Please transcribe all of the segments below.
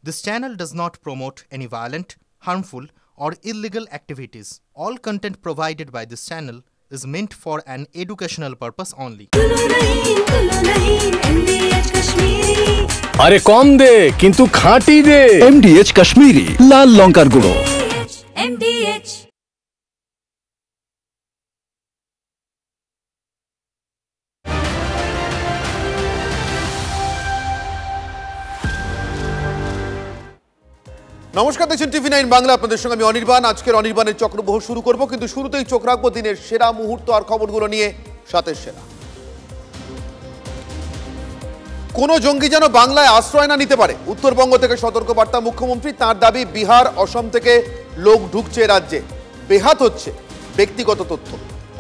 This channel does not promote any violent, harmful, or illegal activities. All content provided by this channel is meant for an educational purpose only. আরে কম দে কিন্তু খাঁটি দে। MDH Kashmiri লাল লঙ্কার গুঁড়ো। MDH নমস্কার, দেখছেন TV9 Bangla. আপনাদের সঙ্গে আমি অনির্বাণ। আজকের অনির্বাণের চক্রবহ শুরু করব, কিন্তু শুরুতেই চোখ রাখবো দিনের সেরা মুহূর্ত আর খবরগুলো নিয়ে। সাথে সেরা কোনো জঙ্গি যেন বাংলায় আশ্রয় না নিতে পারে, উত্তরবঙ্গ থেকে সতর্কবার্তা মুখ্যমন্ত্রী। তাঁর দাবি, বিহার অসম থেকে লোক ঢুকছে রাজ্যে, বেহাত হচ্ছে ব্যক্তিগত তথ্য।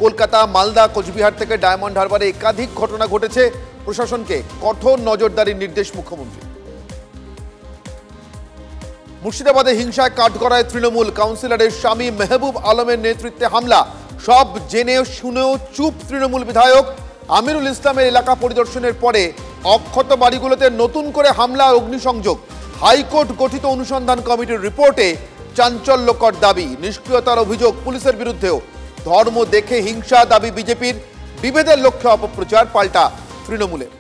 কলকাতা, মালদা, কোচবিহার থেকে ডায়মন্ড হারবারে একাধিক ঘটনা ঘটেছে। প্রশাসনকে কঠোর নজরদারির নির্দেশ মুখ্যমন্ত্রী। মুর্শিদাবাদে হিংসায় কাঠগড়ায় তৃণমূল কাউন্সিলরের স্বামী মেহবুব আলমের নেতৃত্বে হামলা। সব জেনে শুনেও চুপ তৃণমূল বিধায়ক। আমিরুল ইসলামের এলাকা পরিদর্শনের পরে অক্ষত বাড়িগুলোতে নতুন করে হামলা, অগ্নিসংযোগ। হাইকোর্ট গঠিত অনুসন্ধান কমিটির রিপোর্টে চাঞ্চল্যকর দাবি, নিষ্ক্রিয়তার অভিযোগ পুলিশের বিরুদ্ধেও। ধর্ম দেখে হিংসা দাবি বিজেপির, বিভেদের লক্ষ্যে অপপ্রচার পাল্টা তৃণমূলের।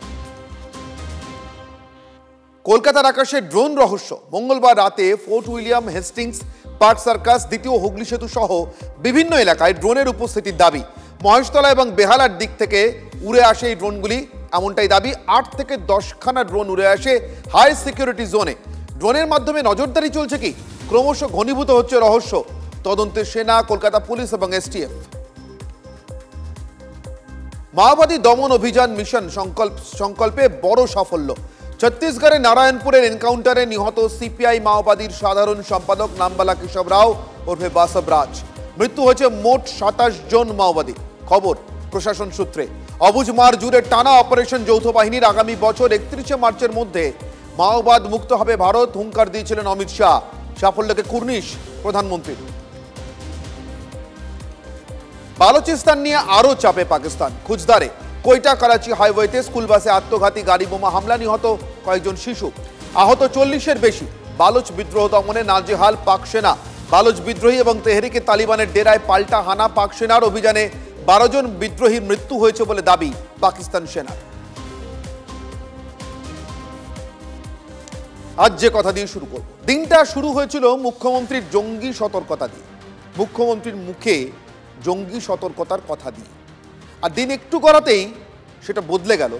কলকাতার আকাশে ড্রোন রহস্য। মঙ্গলবার রাতে fort William, Hastings, park circus, দ্বিতীয় হুগলি সেতু সহ বিভিন্ন এলাকায় ড্রোনের উপস্থিতির দাবি। মহেশতলা এবং বেহালার দিক থেকে উড়ে আসে এই ড্রোনগুলি, এমনটাই দাবি। 8 থেকে 10খানা ড্রোন উড়ে আসে হাই সিকিউরিটি জোনে। ড্রোনের মাধ্যমে নজরদারি চলছে কি? ক্রমশ ঘনীভূত হচ্ছে রহস্য। তদন্তে সেনা, কলকাতা পুলিশ এবং STF। মাওবাদী দমন অভিযান মিশন সংকল্পে বড় সাফল্য। ছত্তিশগড়ের নারায়ণপুরের এনকাউন্টারে নিহত CPI মাওবাদীর সাধারণ সম্পাদক নামবালা কেশব রাও ওরফে বাসব রাজ। মৃত্যু হয়েছে মোট 27 জন মাওবাদী। খবর প্রশাসন সূত্রে। অবুঝ মার জুড়ে টানা অপারেশন যৌথ বাহিনীর। আগামী বছর 31শে মার্চের মধ্যে মাওবাদ মুক্ত হবে ভারত, হুঙ্কার দিয়েছিলেন অমিত শাহ। সাফল্যকে কুর্নিশ প্রধানমন্ত্রী। বালুচিস্তান নিয়ে আরও চাপে পাকিস্তান। খুঁজদারে কোয়েটা করাচি হাইওয়েতে স্কুল বাসে আত্মঘাতী গাড়ি বোমা হামলা, নিহত কয়েকজন শিশু, আহত 40-এর বেশি। বালুচ বিদ্রোহ দমনে নাজেহাল পাক সেনা। বালুচ বিদ্রোহী এবং তেহরিকে তালিবানের ডেরায় পাল্টা হানা পাক সেনার। অভিযানে 12 জন বিদ্রোহীর মৃত্যু হয়েছে বলে দাবি পাকিস্তান সেনার। আজ যে কথা দিয়ে শুরু করব, দিনটা শুরু হয়েছিল মুখ্যমন্ত্রীর জঙ্গি সতর্কতা দিয়ে। মুখ্যমন্ত্রীর মুখে জঙ্গি সতর্কতার কথা দিয়ে, আর দিন একটু করাতেই সেটা বদলে গেল।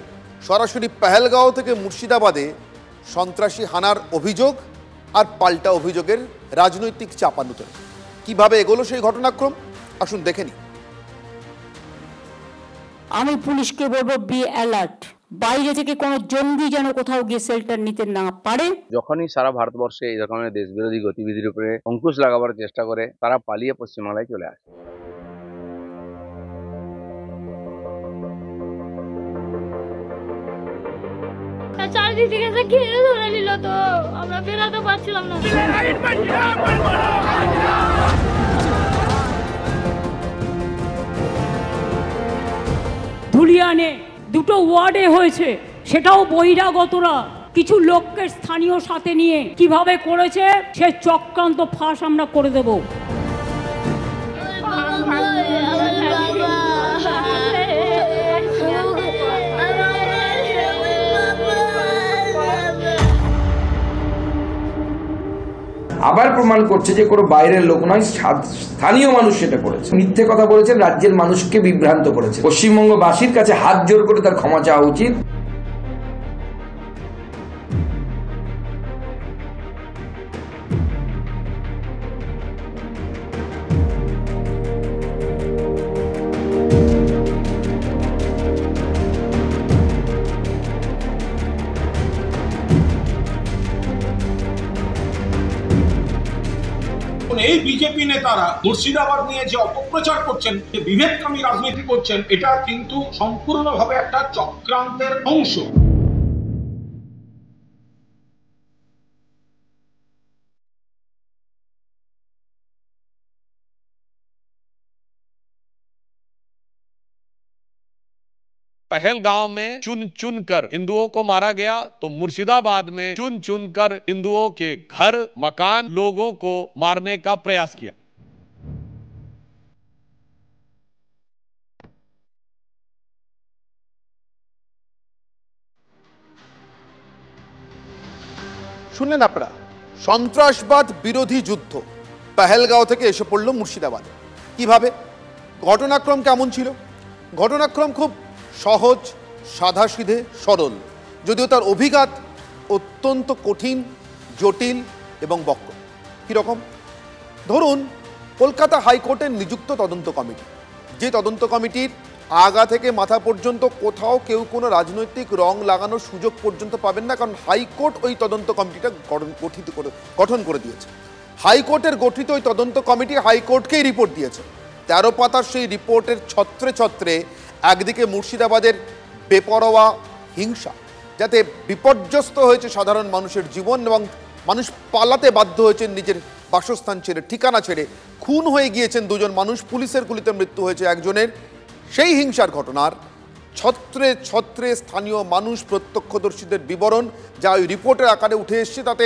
সরাসরি পেহেলগাঁও থেকে মুর্শিদাবাদে সন্ত্রাসী হানার অভিযোগ আর পাল্টা অভিযোগের রাজনৈতিক চাপানুতোর। কিভাবে এগোলো সেই ঘটনাক্রম, আসুন দেখে নিই। আমি পুলিশকে বলবো, বি অ্যালার্ট। বাইরে থেকে কোনো জঙ্গি যেন কোথাও গিয়ে শেল্টার নিতে না পারে। যখনই সারা ভারতবর্ষে এই রকমের দেশবিরোধী গতিবিধির উপরে অঙ্কুশ লাগাবার চেষ্টা করে, তারা পালিয়ে পশ্চিমবাংলায় চলে আসে। চারিদিক থেকে এসে ঘিরে ধরে নিল, তো আমরা বেরোতে পারছিলাম না। ধুলিয়ানে দুটো ওয়ার্ডে হয়েছে, সেটাও বহিরাগতরা কিছু লোককে স্থানীয় সাথে নিয়ে কিভাবে করেছে সে চক্রান্ত ফাঁস আমরা করে দেব। আবার প্রমাণ করছে যে কোনো বাইরের লোক নয়, স্থানীয় মানুষ সেটা করেছে। মিথ্যে কথা বলেছেন, রাজ্যের মানুষকে বিভ্রান্ত করেছে। পশ্চিমবঙ্গবাসীর কাছে হাত জোর করে তার ক্ষমা চাওয়া উচিত। এই বিজেপি নেতারা মুর্শিদাবাদ নিয়ে যে অপপ্রচার করছেন, যে বিভেদকামী রাজনীতি করছেন, এটা কিন্তু সম্পূর্ণভাবে একটা চক্রান্তের অংশ। पहलगाम में चुन चुन कर हिंदुओं को मारा गया, तो मुर्शिदाबाद में चुन चुन कर हिंदुओं के घर, मकान, लोगों को मारने का प्रयास किया। শুনলেন আপনারা, সন্ত্রাসবাদ বিরোধী যুদ্ধ পেহেলগাঁও থেকে এসে পড়ল মুর্শিদাবাদে। কিভাবে? ঘটনাক্রম কেমন ছিল? ঘটনাক্রম খুব সহজ, সাধাসিধে, সরল, যদিও তার অভিঘাত অত্যন্ত কঠিন, জটিল এবং বক্র। কীরকম? ধরুন কলকাতা হাইকোর্টের নিযুক্ত তদন্ত কমিটি, যে তদন্ত কমিটির আগা থেকে মাথা পর্যন্ত কোথাও কেউ কোনো রাজনৈতিক রং লাগানোর সুযোগ পর্যন্ত পাবেন না, কারণ হাইকোর্ট ওই তদন্ত কমিটিটা গঠন করে দিয়েছে। হাইকোর্টের গঠিত ওই তদন্ত কমিটি হাইকোর্টকেই রিপোর্ট দিয়েছে। 13 পাতার সেই রিপোর্টের ছত্রে ছত্রে একদিকে মুর্শিদাবাদের বেপরোয়া হিংসা, যাতে বিপর্যস্ত হয়েছে সাধারণ মানুষের জীবন এবং মানুষ পালাতে বাধ্য হয়েছেন নিজের বাসস্থান ছেড়ে, ঠিকানা ছেড়ে, খুন হয়ে গিয়েছেন 2 জন মানুষ, পুলিশের গুলিতে মৃত্যু হয়েছে একজনের। সেই হিংসার ঘটনার ছত্রে ছত্রে স্থানীয় মানুষ, প্রত্যক্ষদর্শীদের বিবরণ যা ওই রিপোর্টের আকারে উঠে এসছে, তাতে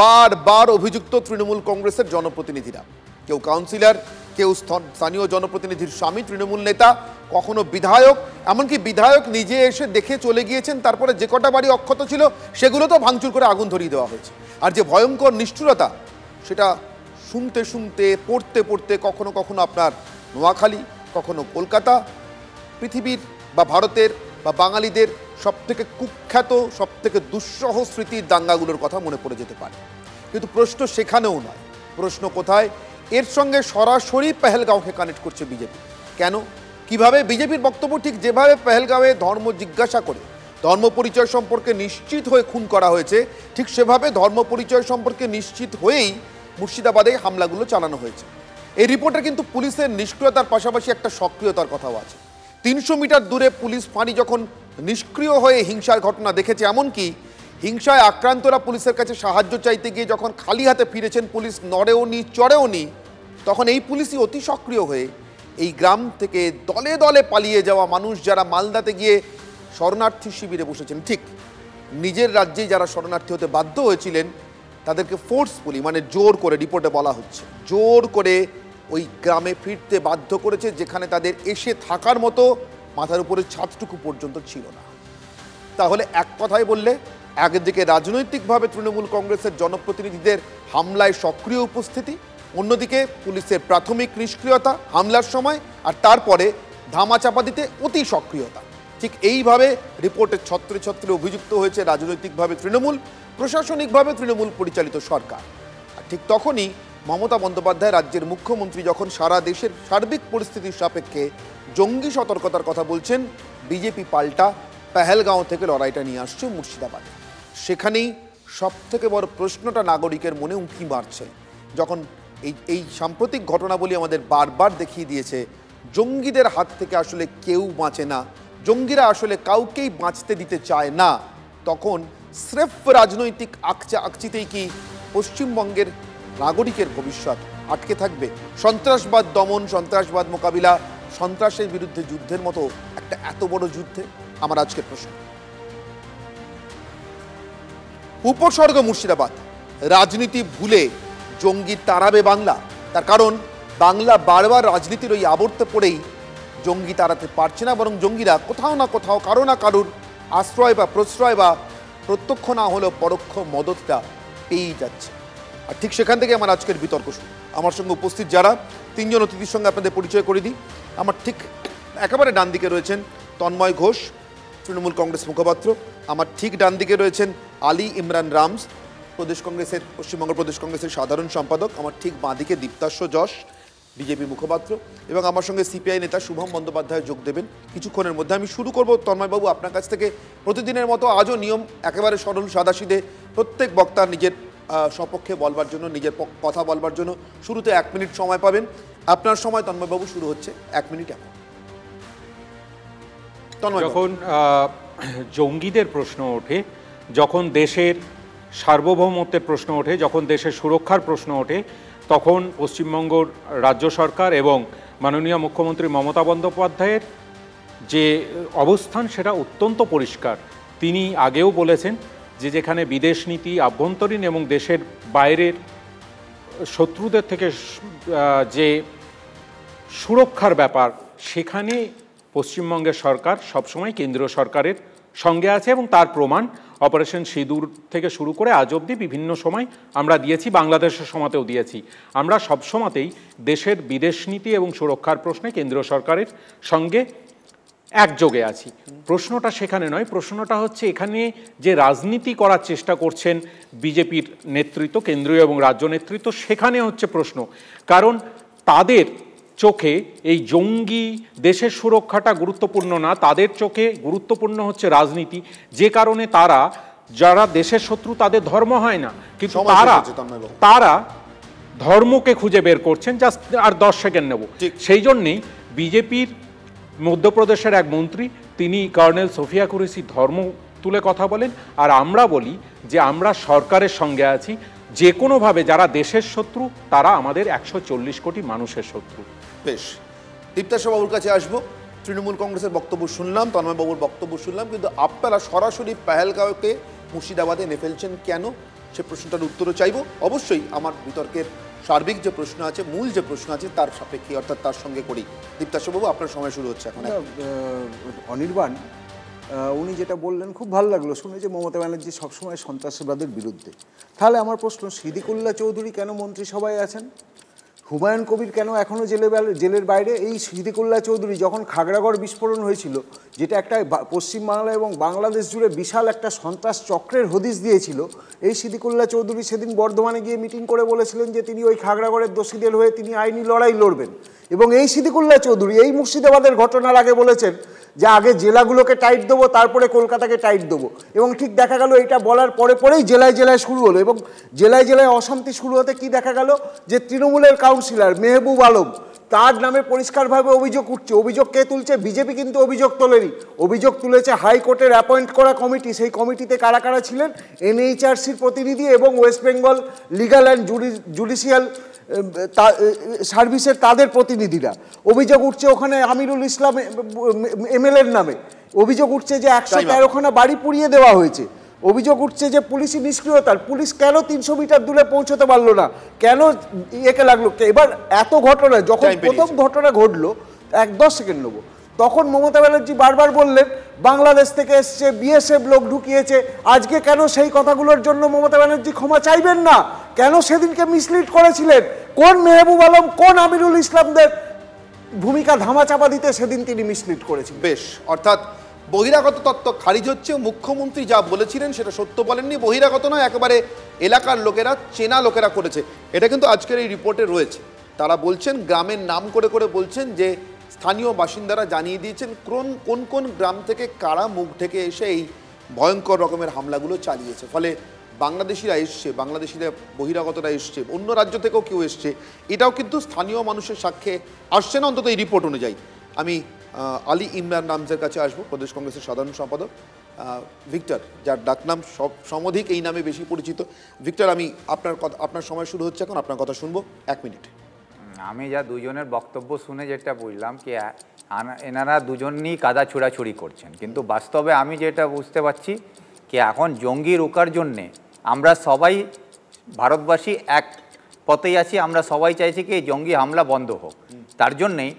বারবার অভিযুক্ত তৃণমূল কংগ্রেসের জনপ্রতিনিধিরা, কেউ কাউন্সিলর, কেউ স্থানীয় জনপ্রতিনিধির স্বামী, তৃণমূল নেতা, কখনো বিধায়ক, এমনকি বিধায়ক নিজে এসে দেখে চলে গিয়েছেন। তারপরে যে কটা বাড়ি অক্ষত ছিল সেগুলো তো ভাঙচুর করে আগুন ধরিয়ে দেওয়া হয়েছে। আর যে ভয়ঙ্কর নিষ্ঠুরতা, সেটা শুনতে শুনতে, পড়তে পড়তে কখনো কখনো আপনার নোয়াখালী, কখনো কলকাতা, পৃথিবীর বা ভারতের বা বাঙালিদের সবথেকে কুখ্যাত, সবথেকে দুঃসহ স্মৃতির দাঙ্গাগুলোর কথা মনে পড়ে যেতে পারে। কিন্তু প্রশ্ন সেখানেও নয়, প্রশ্ন কোথায়? এর সঙ্গে সরাসরি পেহেলগাঁওকে কানেক্ট করছে বিজেপি। কেন? কিভাবে? বিজেপির বক্তব্য ঠিক যেভাবে পেহেলগাঁওয়ে ধর্ম জিজ্ঞাসা করে ধর্ম পরিচয় সম্পর্কে নিশ্চিত হয়ে খুন করা হয়েছে, ঠিক সেভাবে ধর্ম পরিচয় সম্পর্কে নিশ্চিত হয়েই মুর্শিদাবাদে হামলাগুলো চালানো হয়েছে। এই রিপোর্টে কিন্তু পুলিশের নিষ্ক্রিয়তার পাশাপাশি একটা সক্রিয়তার কথাও আছে। 300 মিটার দূরে পুলিশ ফাঁড়ি যখন নিষ্ক্রিয় হয়ে হিংসার ঘটনা দেখেছে, এমনকি হিংসায় আক্রান্তরা পুলিশের কাছে সাহায্য চাইতে গিয়ে যখন খালি হাতে ফিরেছেন, পুলিশ নড়েও নি, চড়েও নি, তখন এই পুলিশই অতি সক্রিয় হয়ে এই গ্রাম থেকে দলে দলে পালিয়ে যাওয়া মানুষ, যারা মালদাতে গিয়ে শরণার্থী শিবিরে বসেছেন, ঠিক নিজের রাজ্যেই যারা শরণার্থী হতে বাধ্য হয়েছিলেন, তাদেরকে ফোর্সফুলি, মানে জোর করে, রিপোর্টে বলা হচ্ছে জোর করে ওই গ্রামে ফিরতে বাধ্য করেছে, যেখানে তাদের এসে থাকার মতো মাথার উপরে ছাদটুকু পর্যন্ত ছিল না। তাহলে এক কথায় বললে, একদিকে রাজনৈতিকভাবে তৃণমূল কংগ্রেসের জনপ্রতিনিধিদের হামলায় সক্রিয় উপস্থিতি, অন্যদিকে পুলিশের প্রাথমিক নিষ্ক্রিয়তা হামলার সময়, আর তারপরে ধামাচাপা দিতে অতি সক্রিয়তা। ঠিক এইভাবে রিপোর্টের ছত্রে ছত্রে অভিযুক্ত হয়েছে রাজনৈতিকভাবে তৃণমূল, প্রশাসনিকভাবে তৃণমূল পরিচালিত সরকার। আর ঠিক তখনই মমতা বন্দ্যোপাধ্যায়, রাজ্যের মুখ্যমন্ত্রী, যখন সারা দেশের সার্বিক পরিস্থিতির সাপেক্ষে জঙ্গি সতর্কতার কথা বলছেন, বিজেপি পাল্টা পেহেলগাঁও থেকে লড়াইটা নিয়ে আসছে মুর্শিদাবাদে। সেখানেই সবথেকে বড় প্রশ্নটা নাগরিকের মনে উঁকি মারছে, যখন এই সাম্প্রতিক ঘটনাবলী আমাদের বারবার দেখিয়ে দিয়েছে জঙ্গিদের হাত থেকে আসলে কেউ বাঁচে না, জঙ্গিরা আসলে কাউকেই বাঁচতে দিতে চায় না, তখন স্রেফ রাজনৈতিক আকচিতেই কি পশ্চিমবঙ্গের নাগরিকের ভবিষ্যৎ আটকে থাকবে? সন্ত্রাসবাদ দমন, সন্ত্রাসবাদ মোকাবিলা, সন্ত্রাসের বিরুদ্ধে যুদ্ধের মতো একটা এত বড় যুদ্ধে আমার আজকের প্রশ্ন। উপসর্গ মুর্শিদাবাদ, রাজনীতি ভুলে জঙ্গি তাড়াবে বাংলা। তার কারণ বাংলা বারবার রাজনীতির ওই আবর্তে পড়েই জঙ্গি তাড়াতে পারছে না, বরং জঙ্গিরা কোথাও না কোথাও কারো না কারুর আশ্রয় বা প্রশ্রয় বা প্রত্যক্ষ না হলেও পরোক্ষ মদতটা পেয়েই যাচ্ছে। আর ঠিক সেখান থেকে আমার আজকের বিতর্ক শুরু। আমার সঙ্গে উপস্থিত যারা 3 জন অতিথির সঙ্গে আপনাদের পরিচয় করে দিই। আমার ঠিক একেবারে ডান দিকে রয়েছেন তন্ময় ঘোষ, তৃণমূল কংগ্রেস মুখপাত্র। আমার ঠিক ডান দিকে রয়েছেন আলী ইমরান রামস, প্রদেশ কংগ্রেসের, পশ্চিমবঙ্গ প্রদেশ কংগ্রেসের সাধারণ সম্পাদক। আমার ঠিক বাঁ দিকে দীপ্তাস্য যশ, বিজেপি মুখপাত্র, এবং আমার সঙ্গে সিপিআই নেতা শুভম বন্দ্যোপাধ্যায় যোগ দেবেন কিছুক্ষণের মধ্যে। আমি শুরু করব তন্ময়বাবু আপনার কাছ থেকে। প্রতিদিনের মতো আজও নিয়ম একেবারে সরল সাদাসিধে, প্রত্যেক বক্তা নিজের সপক্ষে বলবার জন্য, নিজের কথা বলবার জন্য শুরুতে 1 মিনিট সময় পাবেন। আপনার সময় তন্ময়বাবু শুরু হচ্ছে 1 মিনিট এখন। যখন জঙ্গিদের প্রশ্ন ওঠে, যখন দেশের সার্বভৌমত্বের প্রশ্ন ওঠে, যখন দেশের সুরক্ষার প্রশ্ন ওঠে, তখন পশ্চিমবঙ্গ রাজ্য সরকার এবং মাননীয় মুখ্যমন্ত্রী মমতা বন্দ্যোপাধ্যায়ের যে অবস্থান সেটা অত্যন্ত পরিষ্কার। তিনি আগেও বলেছেন যে যেখানে বিদেশ নীতি, আভ্যন্তরীণ এবং দেশের বাইরের শত্রুদের থেকে যে সুরক্ষার ব্যাপার, সেখানে পশ্চিমবঙ্গের সরকার সবসময় কেন্দ্রীয় সরকারের সঙ্গে আছে এবং তার প্রমাণ অপারেশন সিঁদুর থেকে শুরু করে আজ অবধি বিভিন্ন সময় আমরা দিয়েছি, বাংলাদেশের সময়তেও দিয়েছি। আমরা সবসময়তেই দেশের বিদেশ নীতি এবং সুরক্ষার প্রশ্নে কেন্দ্রীয় সরকারের সঙ্গে একযোগে আছি। প্রশ্নটা সেখানে নয়, প্রশ্নটা হচ্ছে এখানে যে রাজনীতি করার চেষ্টা করছেন বিজেপির নেতৃত্ব, কেন্দ্রীয় এবং রাজ্য নেতৃত্ব, সেখানে হচ্ছে প্রশ্ন। কারণ তাদের চোখে এই জঙ্গি দেশের সুরক্ষাটা গুরুত্বপূর্ণ না, তাদের চোখে গুরুত্বপূর্ণ হচ্ছে রাজনীতি। যে কারণে তারা, যারা দেশের শত্রু তাদের ধর্ম হয় না, কিন্তু তারা ধর্মকে খুঁজে বের করছেন। জাস্ট আর 10 সেকেন্ড নেব। সেই জন্যেই বিজেপির মধ্যপ্রদেশের এক মন্ত্রী, তিনি কর্নেল সোফিয়া কুরেশি ধর্ম তুলে কথা বলেন, আর আমরা বলি যে আমরা সরকারের সঙ্গে আছি। যে কোনোভাবে যারা দেশের শত্রু তারা আমাদের 140 কোটি মানুষের শত্রু। বেশ, দীপ্তাশা বাবুর কাছে আসবো। তৃণমূল কংগ্রেসের বক্তব্য শুনলাম, তন্ময় বাবুর বক্তব্য শুনলাম, কিন্তু আপনারা সরাসরি পেহেলগাঁওকে মুর্শিদাবাদে এনে ফেলছেন কেন, সে প্রশ্নটার উত্তরও চাইব। অবশ্যই আমার বিতর্কের সার্বিক যে প্রশ্ন আছে, মূল যে প্রশ্ন আছে তার সাপেক্ষে, অর্থাৎ তার সঙ্গে করি। দীপ্তাশা বাবু, আপনার সময় শুরু হচ্ছে এখন। অনির্বাণ, উনি যেটা বললেন খুব ভালো লাগলো শুনে, যে মমতা ব্যানার্জি সবসময় সন্ত্রাসবাদের বিরুদ্ধে। তাহলে আমার প্রশ্ন, সিদ্দিকুল্লাহ চৌধুরী কেন মন্ত্রিসভায় আছেন? হুমায়ুন কবির কেন এখনও জেলের বাইরে? এই সিদ্দিকুল্লাহ চৌধুরী যখন খাগড়াগড় বিস্ফোরণ হয়েছিল, যেটা একটা পশ্চিমবাংলা এবং বাংলাদেশ জুড়ে বিশাল একটা সন্ত্রাস চক্রের হদিশ দিয়েছিল, এই সিদ্দিকুল্লাহ চৌধুরী সেদিন বর্ধমানে গিয়ে মিটিং করে বলেছিলেন যে তিনি ওই খাগড়াগড়ের দোষীদের হয়ে তিনি আইনি লড়াই লড়বেন। এবং এই সিদ্দিকুল্লাহ চৌধুরী এই মুর্শিদাবাদের ঘটনার আগে বলেছেন যে আগে জেলাগুলোকে টাইট দেবো, তারপরে কলকাতাকে টাইট দেবো। এবং ঠিক দেখা গেল এটা বলার পরেই জেলায় জেলায় শুরু হলো, এবং জেলায় জেলায় অশান্তি শুরু হতে কি দেখা গেল, যে তৃণমূলের কাউন্সিলর মেহবুব আলম, তার নামে পরিষ্কারভাবে অভিযোগ উঠছে। অভিযোগ কে তুলছে? বিজেপি কিন্তু অভিযোগ তোলেনি, অভিযোগ তুলেছে হাইকোর্টের অ্যাপয়েন্ট করা কমিটি। সেই কমিটিতে কারা কারা ছিলেন? এনএইচআরসির প্রতিনিধি এবং West Bengal legal and judicial সার্ভিসের তাদের প্রতিনিধিরা। অভিযোগ উঠছে ওখানে আমিরুল ইসলাম এমএলএর নামে, অভিযোগ উঠছে যে 113খানা বাড়ি পুড়িয়ে দেওয়া হয়েছে, অভিযোগ উঠছে যে পুলিশি নিষ্ক্রিয়তার, পুলিশ কেন 300 মিটার দূরে পৌঁছতে পারলো না, কেন একে লাগলো। এবার এত ঘটনা, যখন প্রথম ঘটনা ঘটলো, 10 সেকেন্ড নেবো, তখন মমতা ব্যানার্জি বারবার বললেন বাংলাদেশ থেকে এসছে, বিএসএফ লোক ঢুকিয়েছে। আজকে কেন সেই কথাগুলোর জন্য মমতা ব্যানার্জি ক্ষমা চাইবেন না? কেন সেদিনকে মিসলিড করেছিলেন? কোন মেহবুব আলম, কোন আমিরুল ইসলামদের ভূমিকা ধামাচাপা দিতে সেদিন তিনি মিসলিড করেছিলেন? বেশ, অর্থাৎ বহিরাগত তত্ত্ব খারিজ হচ্ছে। মুখ্যমন্ত্রী যা বলেছিলেন সেটা সত্য বলেননি, বহিরাগত নয়, একেবারে এলাকার লোকেরা, চেনা লোকেরা করেছে। এটা কিন্তু আজকের এই রিপোর্টে রয়েছে। তারা বলছেন, গ্রামের নাম করে করে বলছেন যে স্থানীয় বাসিন্দারা জানিয়ে দিয়েছেন কোন কোন গ্রাম থেকে কারা মুখ ঢেকে এসে এই ভয়ঙ্কর রকমের হামলাগুলো চালিয়েছে। ফলে বাংলাদেশিরা এসছে, বাংলাদেশিরা বহিরাগতরা এসছে, অন্য রাজ্য থেকেও কেউ এসছে, এটাও কিন্তু স্থানীয় মানুষের সাক্ষ্যে আসছে না, অন্তত এই রিপোর্ট অনুযায়ী। আমি আলী ইমরান নামজের কাছে আসবো, প্রদেশ কংগ্রেসের সাধারণ সম্পাদক। ভিক্টর, যার ডাকনাম সমধিক এই নামে বেশি পরিচিত। ভিক্টর, আমি আপনার সময় শুরু হচ্ছে এখন, আপনার কথা শুনবো 1 মিনিট। আমি যা দুজনের বক্তব্য শুনে যেটা বুঝলাম কি এনারা দুজনই কাদা ছোড়াছুড়ি করছেন, কিন্তু বাস্তবে আমি যেটা বুঝতে পারছি কি এখন জঙ্গি রোকার জন্যে আমরা সবাই ভারতবাসী এক পথেই আছি। আমরা সবাই চাইছি কি এই জঙ্গি হামলা বন্ধ হোক। তার জন্যেই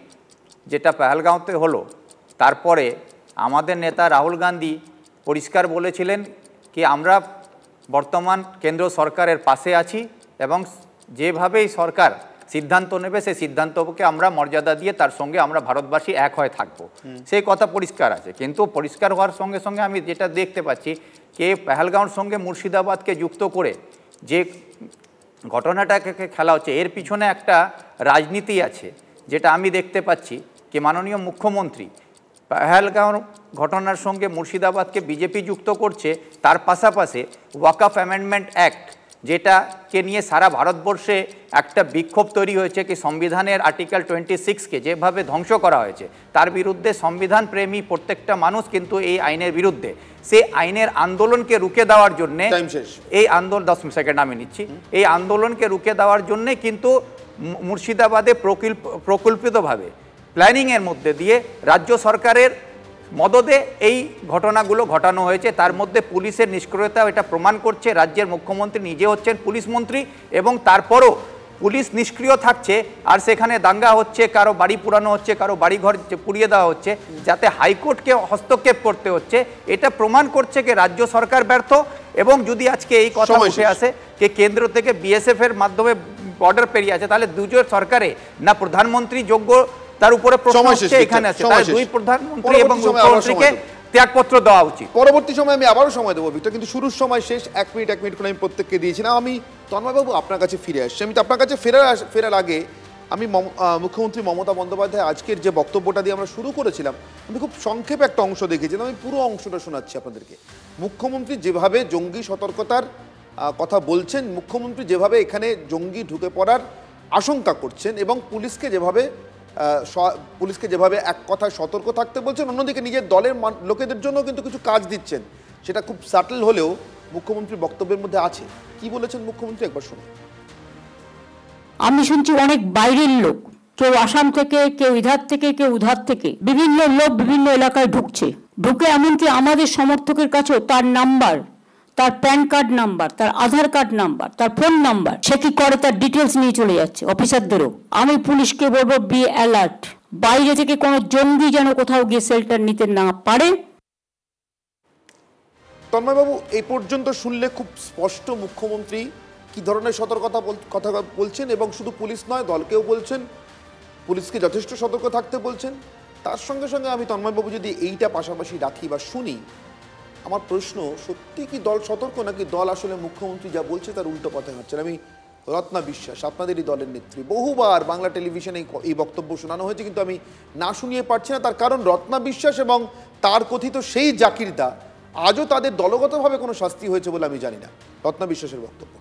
যেটা পেহেলগাঁওতে হলো, তারপরে আমাদের নেতা রাহুল গান্ধী পরিষ্কার বলেছিলেন কি আমরা বর্তমান কেন্দ্র সরকারের পাশে আছি এবং যেভাবেই সরকার সিদ্ধান্ত নেবে সেই সিদ্ধান্তকে আমরা মর্যাদা দিয়ে তার সঙ্গে আমরা ভারতবাসী এক হয়ে থাকবো, সেই কথা পরিষ্কার আছে। কিন্তু পরিষ্কার হওয়ার সঙ্গে সঙ্গে আমি যেটা দেখতে পাচ্ছি যে পেহেলগাঁওর সঙ্গে মুর্শিদাবাদকে যুক্ত করে যে ঘটনাটাকে খেলা হচ্ছে, এর পিছনে একটা রাজনীতি আছে, যেটা আমি দেখতে পাচ্ছি কি মাননীয় মুখ্যমন্ত্রী পেহেলগাঁওর ঘটনার সঙ্গে মুর্শিদাবাদকে বিজেপি যুক্ত করছে। তার পাশাপাশি ওয়াকফ অ্যামেন্ডমেন্ট অ্যাক্ট, যেটাকে নিয়ে সারা ভারতবর্ষে একটা বিক্ষোভ তৈরি হয়েছে কি সংবিধানের আর্টিকেল 26কে যেভাবে ধ্বংস করা হয়েছে, তার বিরুদ্ধে সংবিধান প্রেমী প্রত্যেকটা মানুষ কিন্তু এই আইনের বিরুদ্ধে। সেই আইনের আন্দোলনকে রুখে দেওয়ার জন্যে এই আন্দোলন 10 সেকেন্ড আমি নিচ্ছি, এই আন্দোলনকে রুখে দেওয়ার জন্যে কিন্তু মুর্শিদাবাদে প্রকল্পিতভাবে প্ল্যানিংয়ের মধ্যে দিয়ে রাজ্য সরকারের মদদে এই ঘটনাগুলো ঘটানো হয়েছে। তার মধ্যে পুলিশের নিষ্ক্রিয়তা এটা প্রমাণ করছে। রাজ্যের মুখ্যমন্ত্রী নিজে হচ্ছেন পুলিশ মন্ত্রী, এবং তারপরও পুলিশ নিষ্ক্রিয় থাকছে আর সেখানে দাঙ্গা হচ্ছে, কারো বাড়ি পুরানো হচ্ছে, কারো বাড়িঘর পুড়িয়ে দেওয়া হচ্ছে, যাতে হাইকোর্টকে হস্তক্ষেপ করতে হচ্ছে। এটা প্রমাণ করছে যে রাজ্য সরকার ব্যর্থ। এবং যদি আজকে এই কথা উঠে আসে যে কেন্দ্র থেকে বিএসএফ এর মাধ্যমে বর্ডার পেরিয়ে আছে, তাহলে দুজন সরকারে না প্রধানমন্ত্রী যোগ্য, তার উপরে প্রশ্ন হচ্ছে এখানে আছে, তাহলে দুই প্রধানমন্ত্রী এবং মুখ্যমন্ত্রীকে ত্যাগপত্র দেওয়া উচিত। পরবর্তী সময় আমি আবারও সময় দেবো ভিক্টর, কিন্তু শুরুর সময় শেষ 1 মিনিট করে আমি প্রত্যেককে দিয়েছিলাম। আমি তন্ময়বাবু আপনার কাছে ফিরে আসছি। আমি তো আপনার কাছে ফেরার আগে আমি মুখ্যমন্ত্রী মমতা বন্দ্যোপাধ্যায় আজকের যে বক্তব্যটা দিয়ে আমরা শুরু করেছিলাম, আমি খুব সংক্ষেপে একটা অংশ দেখেছিলাম, আমি পুরো অংশটা শোনাচ্ছি আপনাদেরকে। মুখ্যমন্ত্রী যেভাবে জঙ্গি সতর্কতার কথা বলছেন, মুখ্যমন্ত্রী যেভাবে এখানে জঙ্গি ঢুকে পড়ার আশঙ্কা করছেন, এবং পুলিশকে যেভাবে এক কথায় সতর্ক থাকতে বলছেন, অন্যদিকে নিজের দলের লোকেদের জন্য কিন্তু কিছু কাজ দিচ্ছেন, সেটা খুব সাটল হলেও মুখ্যমন্ত্রীর বক্তব্যের মধ্যে আছে। কি বলেছেন মুখ্যমন্ত্রী একবার শুনুন। আমি শুনছি অনেক বাইরের লোক, কেউ আসাম থেকে, কেউ ইধার থেকে, কেউ উধার থেকে, বিভিন্ন লোক বিভিন্ন এলাকায় ঢুকে এমনকি আমাদের সমর্থকের কাছেও তার নাম্বার, তার প্যান কার্ড নাম্বার, তার আধার কার্ড নাম্বার, তার ফোন নাম্বার, সে কি করে তার ডিটেলস নিয়ে চলে যাচ্ছে অফিসারদেরও। আমি পুলিশকে বলবো বি অ্যালার্ট, বাইরে থেকে কোনো জঙ্গি যেন কোথাও গিয়ে শেল্টার নিতে না পারে। তন্ময়বাবু, এই পর্যন্ত শুনলে খুব স্পষ্ট মুখ্যমন্ত্রী কি ধরনের কথা বলছেন, এবং শুধু পুলিশ নয় দলকেও বলছেন, পুলিশকে যথেষ্ট সতর্ক থাকতে বলছেন। তার সঙ্গে সঙ্গে আমি তন্ময়বাবু যদি এইটা পাশাপাশি রাখি বা শুনি, আমার প্রশ্ন, সত্যি কি দল সতর্ক, নাকি দল আসলে মুখ্যমন্ত্রী যা বলছে তার উল্টো পথে হাঁটছেন? আমি রত্না বিশ্বাস, আপনাদেরই দলের নেত্রী, বহুবার বাংলা টেলিভিশনে এই বক্তব্য শোনানো হয়েছে, কিন্তু আমি না শুনিয়ে পারছি না। তার কারণ রত্না বিশ্বাস এবং তার কথিত সেই জাকিরদা আজও তাদের দলগতভাবে কোনো শাস্তি হয়েছে বলে আমি জানি না। রত্না বিশ্বাসের বক্তব্য।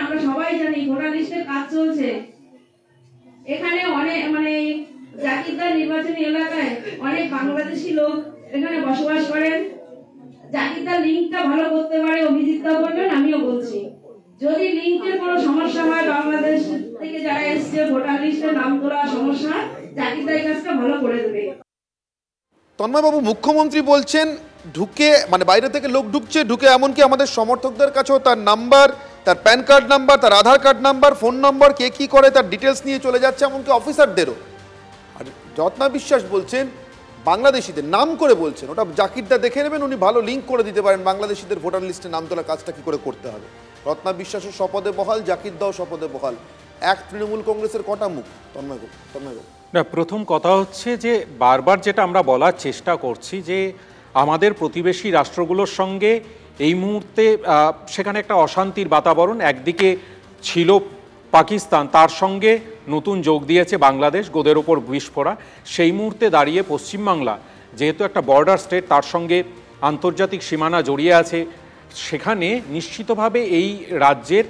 আমরা সবাই জানি ভোটার লিস্টের কাজ চলছে, এখানে অনেক জাকিরদার নির্বাচনী এলাকায় অনেক বাংলাদেশি লোক এখানে বসবাস করেন। জাকিরদার লিঙ্কটা ভালো করতে পারে, অভিজিৎটাও বলবেন, আমিও বলছি। যদি লিঙ্কের কোনো সমস্যা হয়, বাংলাদেশ থেকে যারা এসছে ভোটার লিস্টে নাম তোলা সমস্যা, জাকিরদার কাজটা ভালো করে দেবে। তন্ময়বাবু, মুখ্যমন্ত্রী বলছেন ঢুকে বাইরে থেকে লোক ঢুকে এমনকি আমাদের সমর্থকদের কাছেও তার নাম্বার, তার প্যান কার্ড নাম্বার, তার আধার কার্ড নাম্বার, ফোন নাম্বার, কে কি করে তার ডিটেলস নিয়ে চলে যাচ্ছে, এমনকি অফিসারদেরও। আর রত্না বিশ্বাস বলছেন বাংলাদেশিদের নাম করে বলছেন, ওটা জাকিরদা দেখে নেবেন, উনি ভালো লিঙ্ক করে দিতে পারেন বাংলাদেশিদের ভোটার লিস্টে নাম তোলা কাজটা কি করে করতে হবে। রত্না বিশ্বাসের শপথে বহাল, জাকিরদাও শপথে বহাল। এক তৃণমূল কংগ্রেসের কটা মুখ? তন্ময়বাবু, না, প্রথম কথা হচ্ছে যে বারবার যেটা আমরা বলার চেষ্টা করছি যে আমাদের প্রতিবেশী রাষ্ট্রগুলোর সঙ্গে এই মুহূর্তে সেখানে একটা অশান্তির বাতাবরণ। একদিকে ছিল পাকিস্তান, তার সঙ্গে নতুন যোগ দিয়েছে বাংলাদেশ, গোদের ওপর বিস্ফোরা। সেই মুহূর্তে দাঁড়িয়ে পশ্চিমবাংলা যেহেতু একটা বর্ডার স্টেট, তার সঙ্গে আন্তর্জাতিক সীমানা জড়িয়ে আছে, সেখানে নিশ্চিতভাবে এই রাজ্যের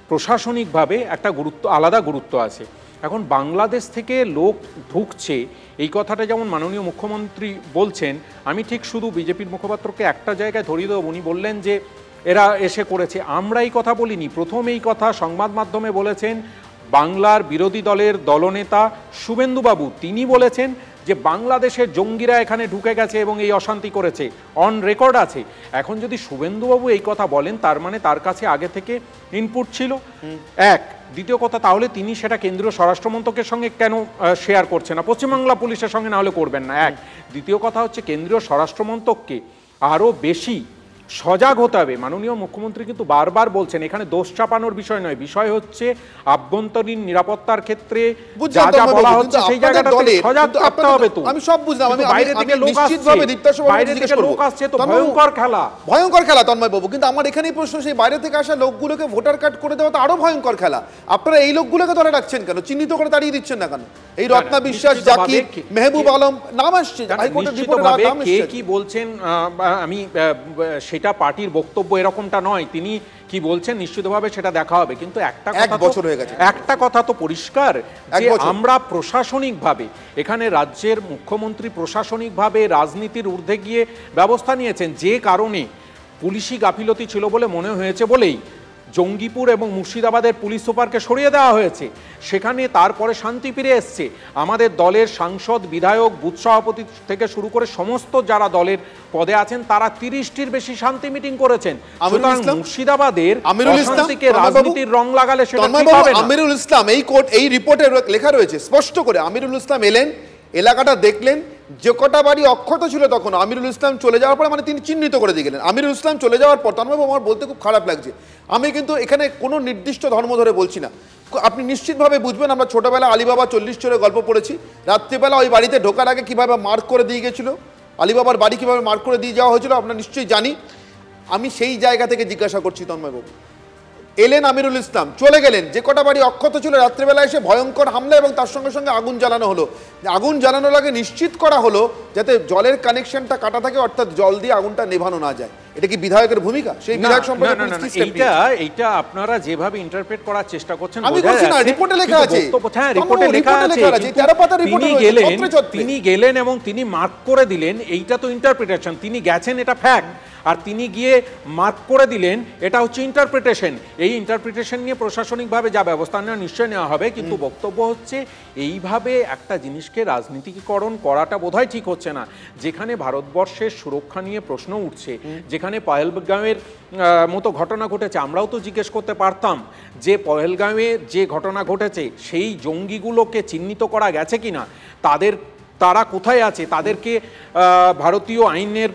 প্রশাসনিকভাবে একটা আলাদা গুরুত্ব আছে। এখন বাংলাদেশ থেকে লোক ঢুকছে এই কথাটা যেমন মাননীয় মুখ্যমন্ত্রী বলছেন, আমি ঠিক শুধু বিজেপির মুখপাত্রকে একটা জায়গায় ধরিয়ে দেবো। উনি বললেন যে এরা এসে করেছে, আমরা এই কথা বলিনি। প্রথম এই কথা সংবাদ মাধ্যমে বলেছেন বাংলার বিরোধী দলের দলনেতা শুভেন্দুবাবু। তিনি বলেছেন যে বাংলাদেশের জঙ্গিরা এখানে ঢুকে গেছে এবং এই অশান্তি করেছে, অন রেকর্ড আছে। এখন যদি শুভেন্দুবাবু এই কথা বলেন, তার মানে তার কাছে আগে থেকে ইনপুট ছিল। এক, দ্বিতীয় কথা, তাহলে তিনি সেটা কেন্দ্রীয় স্বরাষ্ট্রমন্ত্রকের সঙ্গে কেন শেয়ার করছেন না, পশ্চিমবাংলা পুলিশের সঙ্গে না হলে করবেন না? এক। দ্বিতীয় কথা হচ্ছে কেন্দ্রীয় স্বরাষ্ট্রমন্ত্রককে আরও বেশি সজাগ হতে হবে। মাননীয় মুখ্যমন্ত্রী কিন্তু বারবার বলছেন এখানে দোষ চাপানোর বিষয় নয়, বিষয় হচ্ছে আভ্যন্তরীণ নিরাপত্তার ক্ষেত্রে যা যা বলা হচ্ছে সেই জায়গাটাতে সজাগ থাকতে হবে। তো আমি সব বুঝলাম, আমি বাইরে থেকে লোক আসছে, তো ভয়ঙ্কর খেলা তন্ময়বাবু। কিন্তু আমার এখানেই প্রশ্ন, সেই বাইরে থেকে আসা লোকগুলোকে ভোটার কার্ড করে দেওয়া তো আরো ভয়ঙ্কর খেলা। আপনারা এই লোকগুলোকে ধরে রাখছেন কেন, চিহ্নিত করে তাড়িয়ে দিচ্ছেন না কেন? এই রত্না বিশ্বাস, জাকির, মেহবুব আলম নাম আসছে, হাইকোর্টের রিপোর্টে নাম আসছে। কে কি বলছেন আমি সেটা পার্টির বক্তব্য এরকমটা নয়, তিনি কি বলছেন নিশ্চিতভাবে সেটা দেখা হবে। কিন্তু একটা কথা তো পরিষ্কার যে আমরা প্রশাসনিকভাবে এখানে রাজ্যের মুখ্যমন্ত্রী প্রশাসনিকভাবে রাজনীতির ঊর্ধ্বে গিয়ে ব্যবস্থা নিয়েছেন, যে কারণে পুলিশি গাফিলতি ছিল বলে মনে হয়েছে বলেই জঙ্গিপুর এবং মুর্শিদাবাদের পুলিশ সুপারকে সরিয়ে দেওয়া হয়েছে, সেখানে তারপরে শান্তি ফিরে এসছে। আমাদের দলের সাংসদ, বিধায়ক, বুথ সভাপতি থেকে শুরু করে সমস্ত যারা দলের পদে আছেন তারা 30টির বেশি শান্তি মিটিং করেছেন। সুতরাং মুর্শিদাবাদের অশান্তিকে রাজনীতির রং লাগালে সেটা ঠিক হবে না। আমিরুল ইসলাম এই রিপোর্টে লেখা রয়েছে স্পষ্ট করে, আমিরুল ইসলাম এলেন, এলাকাটা দেখলেন, যে কটা বাড়ি অক্ষত ছিল তখন আমিরুল ইসলাম চলে যাওয়ার পর মানে তিনি চিহ্নিত করে দিয়ে গেলেন। আমিরুল ইসলাম চলে যাওয়ার পর তন্ময়বাবু আমার বলতে খুব খারাপ লাগছে, আমি কিন্তু এখানে কোনো নির্দিষ্ট ধর্ম ধরে বলছি না, আপনি নিশ্চিতভাবে বুঝবেন আমরা ছোটবেলা আলিবাবা 40 চোরের গল্প পড়েছি, রাত্রিবেলা ওই বাড়িতে ঢোকার আগে কীভাবে মার্ক করে দিয়ে গেছিল, আলিবাবার বাড়ি কীভাবে মার্ক করে দিয়ে যাওয়া হয়েছিল আপনার নিশ্চয়ই জানি। আমি সেই জায়গা থেকে জিজ্ঞাসা করছি তন্ময়বাবু, এলেন আমিরুল ইসলাম, চলে গেলেন, যে কটা বাড়ি অক্ষত ছিল রাত্রেবেলা এসে ভয়ঙ্কর হামলা এবং তার সঙ্গে সঙ্গে আগুন জ্বালানো হলো। আগুন জ্বালানোর আগে নিশ্চিত করা হলো যাতে জলের কানেকশনটা কাটা থাকে, অর্থাৎ জল দিয়ে আগুনটা নেভানো না যায়। এটা কি বিধায়কের ভূমিকা? সেই বিধায়ক সম্পর্কে এইটা আপনারা যেভাবে ইন্টারপ্রেট করার চেষ্টা করছেন, আমি বলছি না, রিপোর্টে লেখা আছে, হ্যাঁ রিপোর্টে লেখা আছে, 13 পাতার রিপোর্টে তিনি গেলেন এবং তিনি মার্ক করে দিলেন, এইটা তো ইন্টারপ্রিটেশন। তিনি গেছেন এটা ফ্যাক্ট, আর তিনি গিয়ে মার্ক করে দিলেন এটা হচ্ছে ইন্টারপ্রিটেশন। এই ইন্টারপ্রিটেশন নিয়ে প্রশাসনিকভাবে যা ব্যবস্থা নেওয়া নিশ্চয় নেওয়া হবে, কিন্তু বক্তব্য হচ্ছে এইভাবে একটা জিনিসকে রাজনীতিকরণ করাটা বোধহয় ঠিক হচ্ছে না। যেখানে ভারতবর্ষের সুরক্ষা নিয়ে প্রশ্ন উঠছে, যেখানে পহেলগাঁওয়ের মতো ঘটনা ঘটেছে, আমরাও তো জিজ্ঞেস করতে পারতাম যে পহেলগাঁওয়ে যে ঘটনা ঘটেছে সেই জঙ্গিগুলোকে চিহ্নিত করা গেছে কিনা, তারা কোথায় আছে, তাদেরকে ভারতীয় আইনের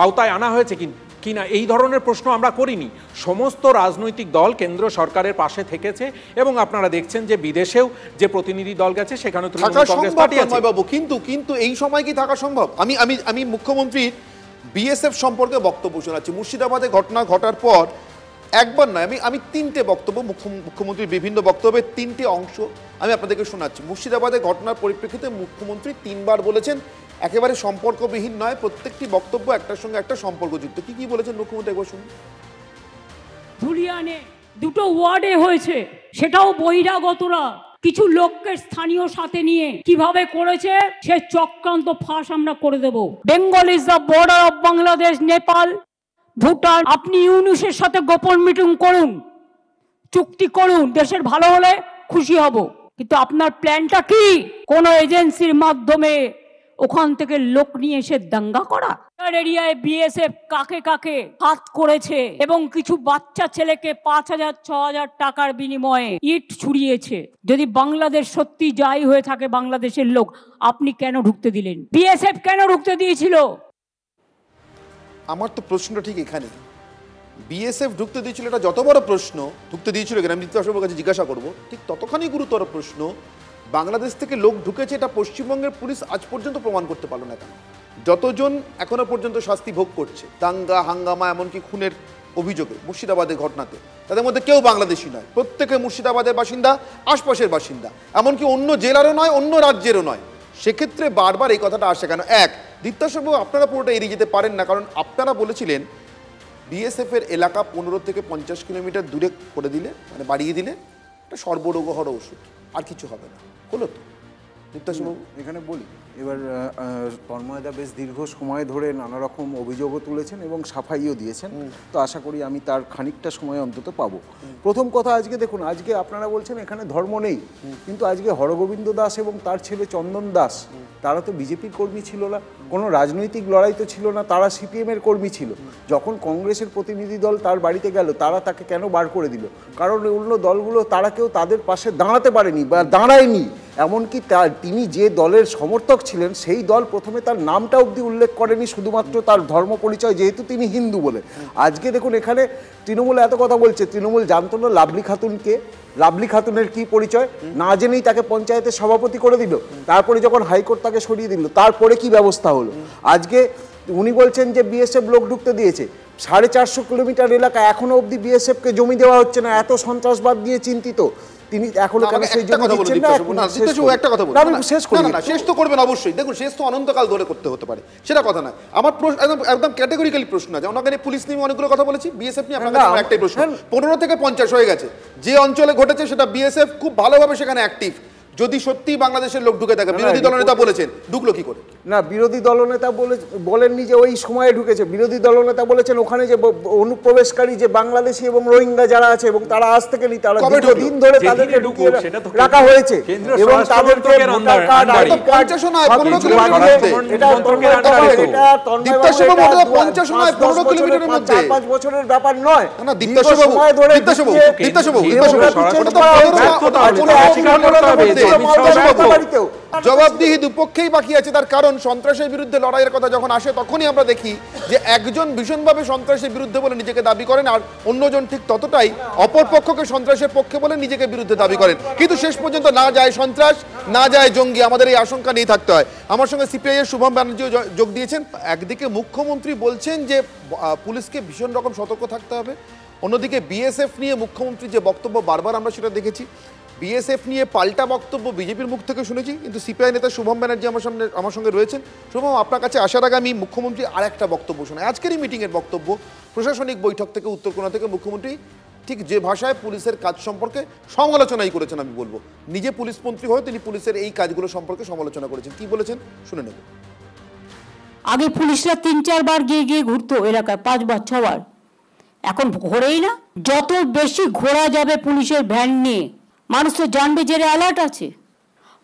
আওতায় আনা হয়েছে কিনা, এই ধরনের প্রশ্ন আমরা করিনি। সমস্ত রাজনৈতিক দল কেন্দ্র সরকারের পাশে থেকেছে এবং আপনারা দেখছেন যে বিদেশেও যে প্রতিনিধি দল গেছে সেখানে তৃণমূল কংগ্রেস পার্টি আছে। কিন্তু এই সময় কি থাকা সম্ভব? আমি মুখ্যমন্ত্রীর বিএসএফ সম্পর্কে বক্তব্য শোনাচ্ছি। মুর্শিদাবাদে ঘটনা ঘটার পর একবার নয়, আমি 3টে বক্তব্য, মুখ্যমন্ত্রীর বিভিন্ন বক্তব্যের 3টে অংশ আমি আপনাদেরকে শোনাচ্ছি। মুর্শিদাবাদে ঘটনার পরিপ্রেক্ষিতে মুখ্যমন্ত্রী 3 বার বলেছেন, একেবারে সম্পর্কবিহীন নয়, প্রত্যেকটি বক্তব্য একটার সঙ্গে একটা সম্পর্কযুক্ত। কি বলেছেন মুখ্যমন্ত্রী একবার শুনুন। ধুলিয়ানে 2টো ওয়ার্ডে হয়েছে, সেটাও বহিরাগতরা কিছু লোককে স্থানীয় সাথে নিয়ে কিভাবে করেছে সে চক্রান্ত ফাঁস আমরা করে দেব। Bengal is the border of Bangladesh, Nepal, Bhutan. আপনি ইউনুসের সাথে গোপন মিটিং করুন, চুক্তি করুন, দেশের ভালো হলে খুশি হব, কিন্তু আপনার প্ল্যানটা কি? কোন এজেন্সির মাধ্যমে ওখান থেকে লোক নিয়ে এসে দাঙ্গা করা? এরিয়ায় বিএসএফ কাকে কাকে হাত করেছে এবং কিছু বাচ্চা ছেলেকে 5,000-6,000 টাকার বিনিময়ে ইট ছুড়িয়েছে। যদি বাংলাদেশ সত্যি যাই হয়ে থাকে বাংলাদেশের লোক, আপনি কেন ঢুকতে দিলেন? বিএসএফ কেন ঢুকতে দিয়েছিল? আমার তো প্রশ্নটা ঠিক এখানে, বিএসএফ ঢুকতে দিয়েছিল এটা যত বড় প্রশ্ন, ঢুকতে দিয়েছিল কেন আমি দ্বিতীয় কাছে জিজ্ঞাসা করবো, ঠিক ততখানি গুরুতর প্রশ্ন বাংলাদেশ থেকে লোক ঢুকেছে এটা পশ্চিমবঙ্গের পুলিশ আজ পর্যন্ত প্রমাণ করতে পারলো না কেন? যতজন এখনো পর্যন্ত শাস্তি ভোগ করছে দাঙ্গা হাঙ্গামা এমনকি খুনের অভিযোগে মুর্শিদাবাদের ঘটনাতে, তাদের মধ্যে কেউ বাংলাদেশি নয়, প্রত্যেকে মুর্শিদাবাদের বাসিন্দা, আশপাশের বাসিন্দা, এমনকি অন্য জেলারও নয়, অন্য রাজ্যেরও নয়। সেক্ষেত্রে বারবার এই কথাটা আসে কেন? দ্বিতীয়বাবু আপনারা পুরোটা এড়িয়ে যেতে পারেন না, কারণ আপনারা বলেছিলেন বিএসএফের এলাকা 15 থেকে 50 কিলোমিটার দূরে করে দিলে, মানে বাড়িয়ে দিলে এটা সর্বরোগহর ওষুধ, আর কিছু হবে না। হলো তো দীপ্তাশবাবু? এখানে বলি এবার তন্ময়দা বেশ দীর্ঘ সময় ধরে নানা রকম অভিযোগও তুলেছেন এবং সাফাইও দিয়েছেন, তো আশা করি আমি তার খানিকটা সময় অন্তত পাবো। প্রথম কথা, আজকে দেখুন, আজকে আপনারা বলছেন এখানে ধর্ম নেই, কিন্তু আজকে হরগোবিন্দ দাস এবং তার ছেলে চন্দন দাস তারা তো বিজেপির কর্মী ছিল না, কোনো রাজনৈতিক লড়াই তো ছিল না, তারা সিপিএমের কর্মী ছিল। যখন কংগ্রেসের প্রতিনিধি দল তার বাড়িতে গেল, তারা তাকে কেন বার করে দিল? কারণ অন্য দলগুলো তারা কেউ তাদের পাশে দাঁড়াতে পারেনি বা দাঁড়ায়নি। এমনকি তিনি যে দলের সমর্থক ছিলেন সেই দল প্রথমে তার নামটা অবধি উল্লেখ করেনি, শুধুমাত্র তার ধর্ম পরিচয়, যেহেতু তিনি হিন্দু বলে। আজকে দেখুন এখানে তৃণমূল এত কথা বলছে, তৃণমূল জানতো না লাভলি খাতুনকে, লাভলি খাতুনের কি পরিচয় না জেনেই তাকে পঞ্চায়েতের সভাপতি করে দিল। তারপরে যখন হাইকোর্ট তাকে সরিয়ে দিল, তারপরে কি ব্যবস্থা হলো? আজকে উনি বলছেন যে বিএসএফ লোক ঢুকতে দিয়েছে, 450 কিলোমিটার এলাকা এখনো অবধি বিএসএফকে জমি দেওয়া হচ্ছে না, এত সন্ত্রাসবাদ নিয়ে চিন্তিত তিনি এখনো কেন সেই জমি দিচ্ছেন না? একটা কথা বলুন, শেষ তো করবেন অবশ্যই। দেখুন, শেষ তো অনন্তকাল ধরে করতে হতে পারে, সেটা কথা না। আমার একদম ক্যাটেগরিক্যালি প্রশ্ন আছে, ওনাকে পুলিশ নিয়ে অনেকগুলো কথা বলেছি, বিএসএফ নিয়ে আপনার একটাই প্রশ্ন। 15 থেকে 50 হয়ে গেছে, যে অঞ্চলে ঘটেছে সেটা বিএসএফ খুব ভালোভাবে সেখানে অ্যাক্টিভ, যদি সত্যি বাংলাদেশের লোক ঢুকে থাকে, বিরোধী দলনেতা বলেছেন, ঢুকলো কি করে? না, বিরোধী দলনেতা বলেননি যে ওই সময়ে ঢুকেছে। বিরোধী দলনেতা বলেছেন ওখানে যে অনুপ্রবেশকারী যে বাংলাদেশি এবং রোহিঙ্গা যারা আছে এবং তারা আজ থেকে নেই, তারা দিন ধরে তাদেরকে ঢুকিয়ে রাখা হয়েছে এবং তাদেরকে ভোটার কার্ড 50 নয় 15 কিলোমিটারের মধ্যে 4-5 বছরের ব্যাপার নয়। না জবাবদিহি দুপক্ষেই বাকি আছে। তার কারণ সন্ত্রাসের বিরুদ্ধে লড়াইয়ের কথা যখন আসে তখনই আমরা দেখি যে একজন ভীষণভাবে সন্ত্রাসের বিরুদ্ধে বলে নিজেকে দাবি করেন, আর অন্যজন ঠিক ততটাই অপর পক্ষকে সন্ত্রাসের পক্ষে বলে নিজেকে বিরুদ্ধে দাবি করেন, কিন্তু শেষ পর্যন্ত না যায় সন্ত্রাস, না যায় জঙ্গি। আমাদের এই আশঙ্কা নিয়ে থাকতে হয়। আমার সঙ্গে সিপিআই এর শুভম ব্যানার্জিও যোগ দিয়েছেন। একদিকে মুখ্যমন্ত্রী বলছেন যে পুলিশকে ভীষণ রকম সতর্ক থাকতে হবে, অন্যদিকে বিএসএফ নিয়ে মুখ্যমন্ত্রী যে বক্তব্য বারবার আমরা সেটা দেখেছি, বিএসএফ নিয়ে পাল্টা বক্তব্য বিজেপির মুখ থেকে শুনেছি, কিন্তু সিপিআই নেতা শুভম ব্যানার্জি আমার সঙ্গে রয়েছেন। শুভম, আপনার কাছে আসার আগে আমি মুখ্যমন্ত্রী আর একটা বক্তব্য শোনাই। আজকেরই মিটিংয়ের বক্তব্য, প্রশাসনিক বৈঠক থেকে উত্তরকোনা থেকে মুখ্যমন্ত্রী ঠিক যে ভাষায় পুলিশের কাজ সম্পর্কে সমালোচনাই করেছেন, আমি বলবো নিজে পুলিশ মন্ত্রী হয়ে তিনি পুলিশের এই কাজগুলো সম্পর্কে সমালোচনা করেছেন। কি বলেছেন শুনে নেব। আগে পুলিশরা 3-4 বার গিয়ে ঘুরতো এলাকায়, 5 বার 6 বার, এখন ঘোরেই না। যত বেশি ঘোরা যাবে পুলিশের ভ্যান নিয়ে, মানুষ তো জানবে যে অ্যালার্ট আছে।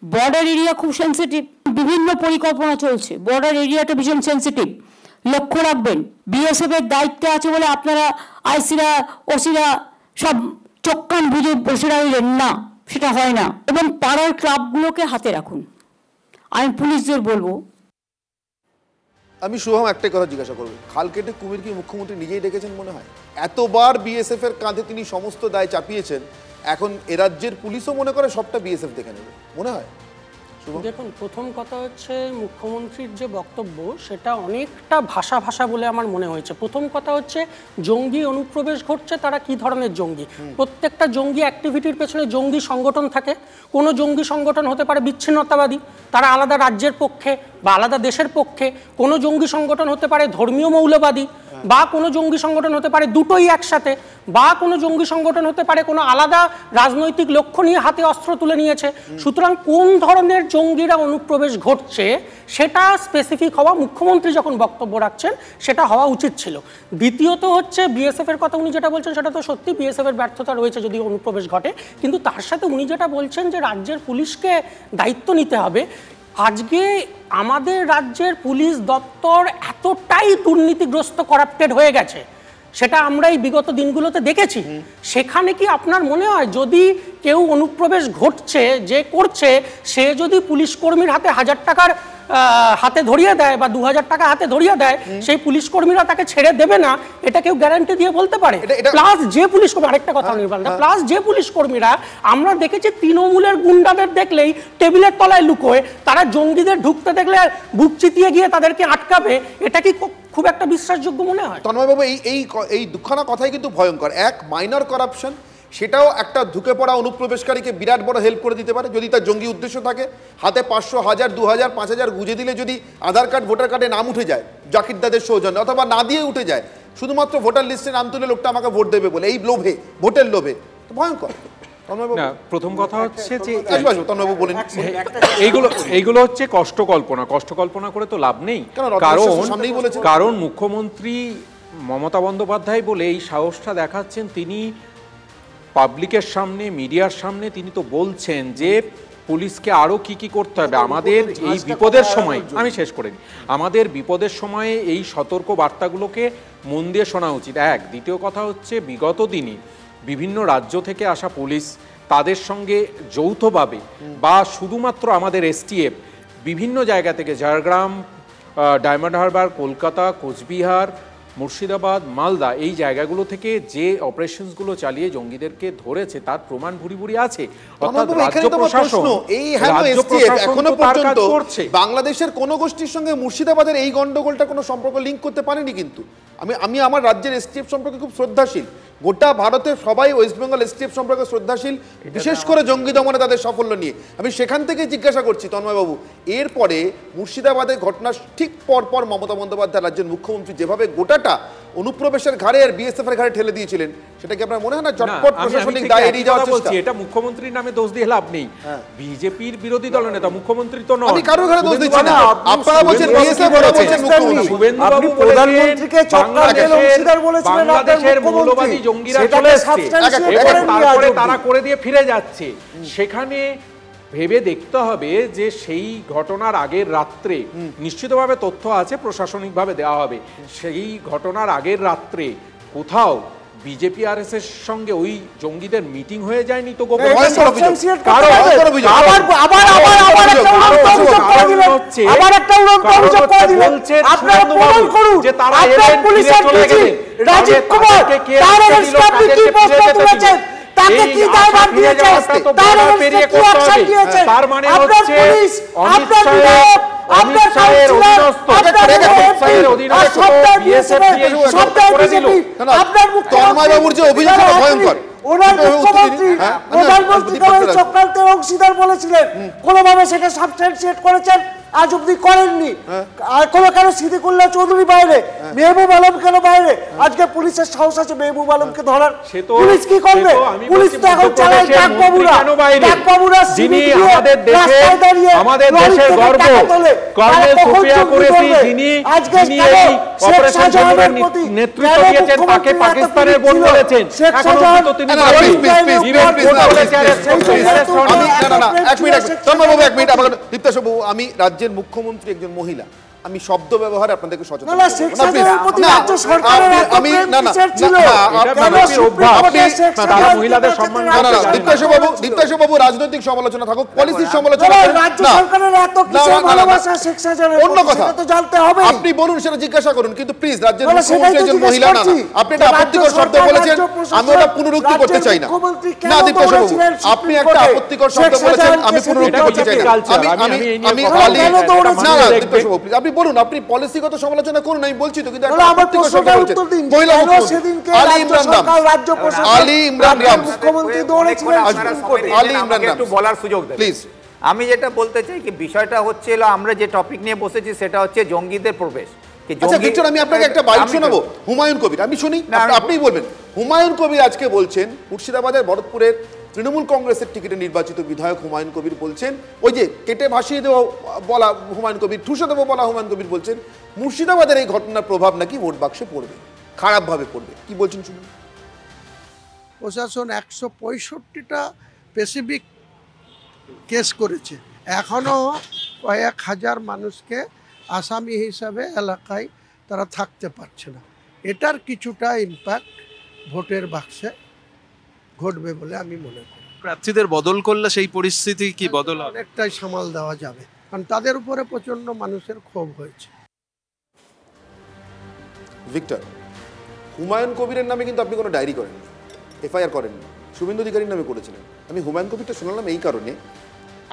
বর্ডার এরিয়া খুব সেন্সিটিভ, বিভিন্ন পরিকল্পনা চলছে, বর্ডার এরিয়াটা ভীষণ সেন্সিটিভ, লক্ষ্য রাখবেন। বিএসএফ এর দায়িত্বে আছে বলে আপনারা আইসিরা ওসিরা সব চোখ কান বুঝে বসে রইলেন না, সেটা হয় না। এবং পাড়ার ক্লাবগুলোকে হাতে রাখুন। আমি পুলিশদের বলবো, আমি শুভম একটাই কথা জিজ্ঞাসা করবো, খাল কেটে কুমির কি মুখ্যমন্ত্রী নিজেই ডেকেছেন মনে হয়? এতবার বিএসএফ এর কাঁধে তিনি সমস্ত দায় চাপিয়েছেন, এখন এ রাজ্যের পুলিশও মনে করে সবটা বিএসএফ দেখে নেবে মনে হয়? দেখুন, প্রথম কথা হচ্ছে মুখ্যমন্ত্রীর যে বক্তব্য সেটা অনেকটা ভাষা বলে আমার মনে হয়েছে। প্রথম কথা হচ্ছে জঙ্গি অনুপ্রবেশ ঘটছে, তারা কি ধরনের জঙ্গি? প্রত্যেকটা জঙ্গি অ্যাক্টিভিটির পেছনে জঙ্গি সংগঠন থাকে। কোনো জঙ্গি সংগঠন হতে পারে বিচ্ছিন্নতাবাদী, তারা আলাদা রাজ্যের পক্ষে বা আলাদা দেশের পক্ষে। কোনো জঙ্গি সংগঠন হতে পারে ধর্মীয় মৌলবাদী, বা কোনো জঙ্গি সংগঠন হতে পারে দুটোই একসাথে, বা কোনো জঙ্গি সংগঠন হতে পারে কোনো আলাদা রাজনৈতিক লক্ষ্য নিয়ে হাতে অস্ত্র তুলে নিয়েছে। সুতরাং কোন ধরনের জঙ্গিরা অনুপ্রবেশ ঘটছে সেটা স্পেসিফিক হওয়া, মুখ্যমন্ত্রী যখন বক্তব্য রাখছেন সেটা হওয়া উচিত ছিল। দ্বিতীয়ত হচ্ছে বিএসএফ এর কথা উনি যেটা বলছেন সেটা তো সত্যি, বিএসএফ এর ব্যর্থতা রয়েছে যদি অনুপ্রবেশ ঘটে, কিন্তু তার সাথে উনি যেটা বলছেন যে রাজ্যের পুলিশকে দায়িত্ব নিতে হবে। আজকে আমাদের রাজ্যের পুলিশ দপ্তর এতটাই দুর্নীতিগ্রস্ত, করাপ্টেড হয়ে গেছে, সেটা আমরা এই বিগত দিনগুলোতে দেখেছি। সেখানে কি আপনার মনে হয় যদি কেউ অনুপ্রবেশ ঘটছে যে করছে, সে যদি পুলিশ কর্মীর হাতে 1000 টাকার হাতে ধরিয়ে দেয় বা 2000 টাকা হাতে ধরিয়ে দেয়, সেই পুলিশ কর্মীরা তাকে ছেড়ে দেবে না? এটা কেউ গ্যারান্টি দিয়ে বলতে পারে? প্লাস যে পুলিশ কর্মী, আরেকটা কথা নির্বাণ, প্লাস যে পুলিশ কর্মীরা আমরা দেখেছি তৃণমূলের গুন্ডাদের দেখলেই টেবিলের তলায় লুকোয়, তারা জঙ্গিদের ঢুকতে দেখলে বুক চিতিয়ে গিয়ে তাদেরকে আটকাবে, এটা কি খুব একটা বিশ্বাসযোগ্য মনে হয়? তন্ময়বাবু, এই দুখানা কথাই কিন্তু ভয়ঙ্কর। এক, মাইনর করাপশন, সেটাও একটা ঢুকে পড়া অনুপ্রবেশকারীকে বিরাট বড় হেল্প করে দিতে পারে যদি তার জঙ্গি উদ্দেশ্য থাকে। হাতে 500, 1000, 2000, 5000 গুঁজে দিলে যদি আধার কার্ড ভোটার কার্ডে নাম উঠে যায় জাকিরদাদের সৌজন্যে, অথবা না দিয়ে উঠে যায়, শুধুমাত্র ভোটার লিস্টে নাম তুলে লোকটা আমাকে ভোট দেবে বলে, এই লোভে, ভোটের লোভে, ভয়ঙ্কর। না, প্রথম কথা হচ্ছে যে এইগুলো হচ্ছে কষ্ট কল্পনা করে তো লাভ নেই। কারণ মুখ্যমন্ত্রী মমতা বন্দ্যোপাধ্যায় বলে এই সাহসটা দেখাচ্ছেন, তিনি পাবলিকের সামনে, মিডিয়ার সামনে তিনি তো বলছেন যে পুলিশকে আরও কি করতে হবে। আমাদের এই বিপদের সময়, আমি শেষ করে দিই, আমাদের বিপদের সময়ে এই সতর্ক বার্তাগুলোকে মন দিয়ে শোনা উচিত। এক, দ্বিতীয় কথা হচ্ছে বিগত দিনে বিভিন্ন রাজ্য থেকে আসা পুলিশ, তাদের সঙ্গে যৌথভাবে বা শুধুমাত্র আমাদের এসটিএফ বিভিন্ন জায়গা থেকে, ঝাড়গ্রাম, ডায়মন্ড হারবার, কলকাতা, কোচবিহার, মুর্শিদাবাদ, মালদা, এই জায়গাগুলো থেকে যে অপারেশনসগুলো চালিয়ে জঙ্গিদেরকে ধরেছে তার প্রমাণ ভুরি আছে। অর্থাৎ রাজ্য প্রশাসন এখনো পর্যন্ত বাংলাদেশের কোন গোষ্ঠীর সঙ্গে মুর্শিদাবাদের এই গন্ডগোলটা কোনো সম্পর্ক লিঙ্ক করতে পারেনি। কিন্তু আমি আমার রাজ্যের এসটিএফ সম্পর্কে খুব শ্রদ্ধাশীল, গোটা ভারতের সবাই ওয়েস্ট বেঙ্গল এসটিএফ সম্পর্কে শ্রদ্ধাশীল, বিশেষ করে জঙ্গি দমনে তাদের সাফল্য নিয়ে। আমি সেখান থেকে জিজ্ঞাসা করছি তন্ময়বাবু, এরপরে মুর্শিদাবাদের ঘটনার ঠিক পরপর মমতা বন্দ্যোপাধ্যায় রাজ্যের মুখ্যমন্ত্রী যেভাবে গোটাটা অনুপ্রবেশের ঘাড়ে আর বিএসএফ এর ঘাড়ে ঠেলে দিয়েছিলেন, সেটা কি আপনার মনে হয় না চটপট প্রশাসনিক দায় এড়িয়ে যাওয়ার চেষ্টা? এটা মুখ্যমন্ত্রীর নামে দোষ দিয়ে লাভ নেই, বিজেপির বিরোধী দলনেতা মুখ্যমন্ত্রী তো নয়। আমি কারোর ঘাড়ে দোষ দিচ্ছি না, আপনারা বলছেন বিএসএফ, ওরা বলছেন মুখ্যমন্ত্রী। শুভেন্দুবাবু প্রধানমন্ত্রীকে চক্রান্তের অংশীদার বলেছিলেন, বাংলাদেশের মৌলবাদী জঙ্গিরা চলে এসেছে এবং তারপরে তারা করে দিয়ে ফিরে যাচ্ছে। সেখানে ভেবে দেখতে হবে যে সেই ঘটনার আগের রাত্রে নিশ্চিতভাবে তথ্য আছে, প্রশাসনিকভাবে দেওয়া হবে, সেই ঘটনার আগের রাত্রে কোথাও বিজেপি আর এস এর সঙ্গে ওই জঙ্গিদের মিটিং হয়ে যায়নি তো গোপন? তাকে কি দায়ভার দিয়েছে, তার কি অ্যাকশন দিয়েছে? তার মানে হচ্ছে অমিত শাহের তন্ময়বাবুর যে অভিযোগ ভয়ঙ্কর, ওনার মুখ্যমন্ত্রী প্রধানমন্ত্রী চক্রান্তের অংশীদার বলেছিলেন, কোনোভাবে সেটা সাবস্ট্যান্সিয়েট করেছেন, আজ অব্দি করেননি। আর কেন সিদ্দিকুল্লাহ চৌধুরী বাইরে, মেহবুব আলম কেন বাইরে? আজকে পুলিশের সাহস আছে মেহবুব আলমকে ধরার, পুলিশ কি করবে? পুলিশ তো এখন চালায় ডাকবাবুরা যিনি আমাদের দেশের গর্ব, কর্নেল সুফিয়া কুরেশি যিনি এই অপারেশন সিঁদুরের নেতৃত্ব দিয়েছেন, তাকে পাকিস্তানের বোন বলেছেন, এখনো তো তিনি আমি রাজ্যের মুখ্যমন্ত্রী একজন মহিলা, আমি শব্দ ব্যবহারে আপনাদেরকে সচেতন দীপ্তাশবাবু রাজনৈতিক সমালোচনা থাকুক, পলিসির সমালোচনা অন্য কথা আপনি বলুন, সেটা জিজ্ঞাসা করুন, কিন্তু প্লিজ রাজ্যের মুখ্যমন্ত্রী একজন মহিলা না, আপনি একটা আপত্তিকর শব্দ বলেছেন, আমি ওটা পুনরুক্তি করতে চাই না। না দীপ্তাশবাবু, আপনি একটা আপত্তিকর শব্দ বলেছেন, আমি পুনরুক্তি করতে চাই না। আমি আপনি বলুন, আপনি পলিসিগত সমালোচনা করুন, আমি বলছি তো, কিন্তু বলার সুযোগ প্লিজ। আমি যেটা বলতে চাই কি বিষয়টা হচ্ছে, আমরা যে টপিক নিয়ে বসেছি সেটা হচ্ছে জঙ্গিদের প্রবেশ। আমি আপনাকে একটা বাইট শোনাবো, হুমায়ুন কবির, আমি শুনি, আপনি বলবেন। হুমায়ুন কবির আজকে বলছেন, মুর্শিদাবাদের ভরতপুরের তৃণমূল কংগ্রেসের টিকিটে নির্বাচিত বিধায়ক হুমায়ুন কবির বলছেন, ওই যে কেটে ভাসিয়ে দেওয়া বলা হুমায়ুন কবির, ঠুসে দেবো বলা হুমায়ুন কবির বলছেন, মুর্শিদাবাদের এই ঘটনার প্রভাব নাকি ভোট বাক্সে পড়বে, খারাপভাবে পড়বে। কি বলছেন শুনুন। প্রশাসন 165টা স্পেসিফিক কেস করেছে, এখনও কয়েক হাজার মানুষকে আসামি হিসাবে এলাকায় তারা থাকতে পারছে না। এটার কিছুটা ইম্প্যাক্ট ভোটের বাক্সে ঘটবে বলে আমি মনে করি। প্রার্থীদের বদল করলে সেই পরিস্থিতি কি বদল হবে? অনেকটাই সামাল দেওয়া যাবে, কারণ তাদের উপরে প্রচন্ড মানুষের ক্ষোভ হয়েছে। ভিক্টর, হুমায়ুন কবিরের নামে কিন্তু আপনি কোনো ডায়েরি করেননি, এফআইআর করেননি, শুভেন্দু অধিকারীর নামে করেছিলেন। আমি হুমায়ুন কবিরটা শুনলাম এই কারণে,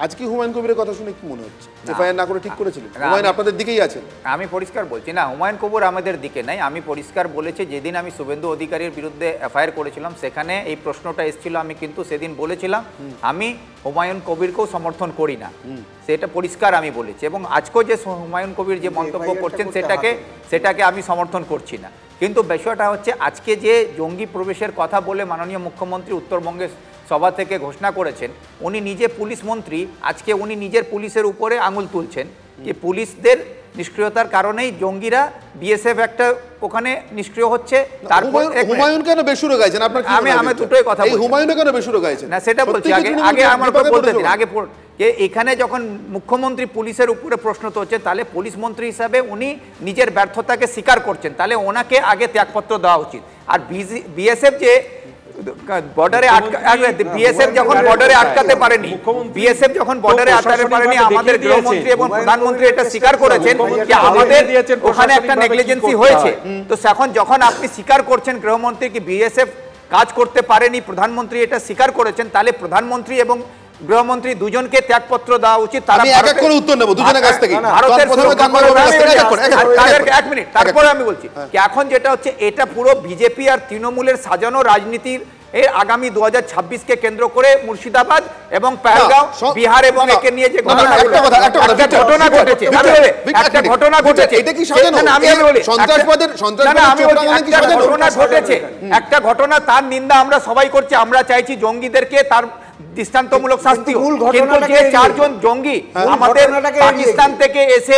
আজকে হুমায়ুন কবিরের কথা শুনে কি মনে হচ্ছে? এফআইআর না করে ঠিক করেছিলেন? হুমায়ুন আপনাদের দিকেই আছেন। আমি পরিষ্কার বলছি না, হুমায়ুন কবির আমাদের দিকে নাই। আমি পরিষ্কার বলেছি, যেদিন আমি শুভেন্দু অধিকারীর বিরুদ্ধে এফআইআর করেছিলাম সেখানে এই প্রশ্নটা এসেছিল, আমি কিন্তু সেদিন বলেছিলাম আমি হুমায়ুন কবিরকেও সমর্থন করি না, সেটা পরিষ্কার আমি বলেছি। এবং আজকেও যে হুমায়ুন কবির যে মন্তব্য করছেন সেটাকে আমি সমর্থন করছি না। কিন্তু বিষয়টা হচ্ছে, আজকে যে জঙ্গি প্রবেশের কথা বলে মাননীয় মুখ্যমন্ত্রী উত্তরবঙ্গের সভা থেকে ঘোষণা করেছেন, উনি নিজে পুলিশ মন্ত্রী, আজকে উনি নিজের পুলিশের উপরে আঙুল তুলছেন যে পুলিশদের নিষ্ক্রিয়তার কারণেই জঙ্গিরা বিএসএফ একটা ওখানে নিষ্ক্রিয় হচ্ছে। তারপর হুমায়ুন কেন বেসুরো গাইছেন? আপনার কি আমি দুটোই কথা বলছি। হুমায়ুন কেন বেসুরো গাইছেন না সেটা বলছি, আগে আমার বলতে দিন। আগে যে এখানে যখন মুখ্যমন্ত্রী পুলিশের উপরে প্রশ্ন তুলছেন, তাহলে পুলিশ মন্ত্রী হিসাবে উনি নিজের ব্যর্থতাকে স্বীকার করছেন, তাহলে ওনাকে আগে ত্যাগপত্র দেওয়া উচিত। আর বিএসএফ যে বর্ডারে বিএসএফ যখন বর্ডারে আটকাতে পারেনি, বিএসএফ যখন বর্ডারে আটকাতে পারেনি, আমাদের গৃহমন্ত্রী এবং প্রধানমন্ত্রী এটা স্বীকার করেছেন যে আমাদের ওখানে একটা নেগলিজেন্সি হয়েছে। তো এখন যখন আপনি স্বীকার করছেন গৃহমন্ত্রী কি বিএসএফ কাজ করতে পারেনি, প্রধানমন্ত্রী এটা স্বীকার করেছেন, তাহলে প্রধানমন্ত্রী এবং গৃহমন্ত্রী দুজনকে ত্যাগপত্র দেওয়া উচিত। তারপরে আমি বলছি এখন যেটা হচ্ছে, এটা পুরো বিজেপি আর তৃণমূলের সাজানো রাজনীতির এর আগামী 2026কে কেন্দ্র করে মুর্শিদাবাদ এবং পেহেলগাঁও বিহার এবং একে নিয়ে যে ঘটনা ঘটেছে এটা কি সাজানো? আমি বলি ঘটনা ঘটেছে, একটা ঘটনা, তার নিন্দা আমরা সবাই করছি। আমরা চাইছি জঙ্গিদেরকে তার দৃষ্টান্তমূলক শাস্তি, কিন্তু যে 4 জন জঙ্গি আমাদের পাকিস্তান থেকে এসে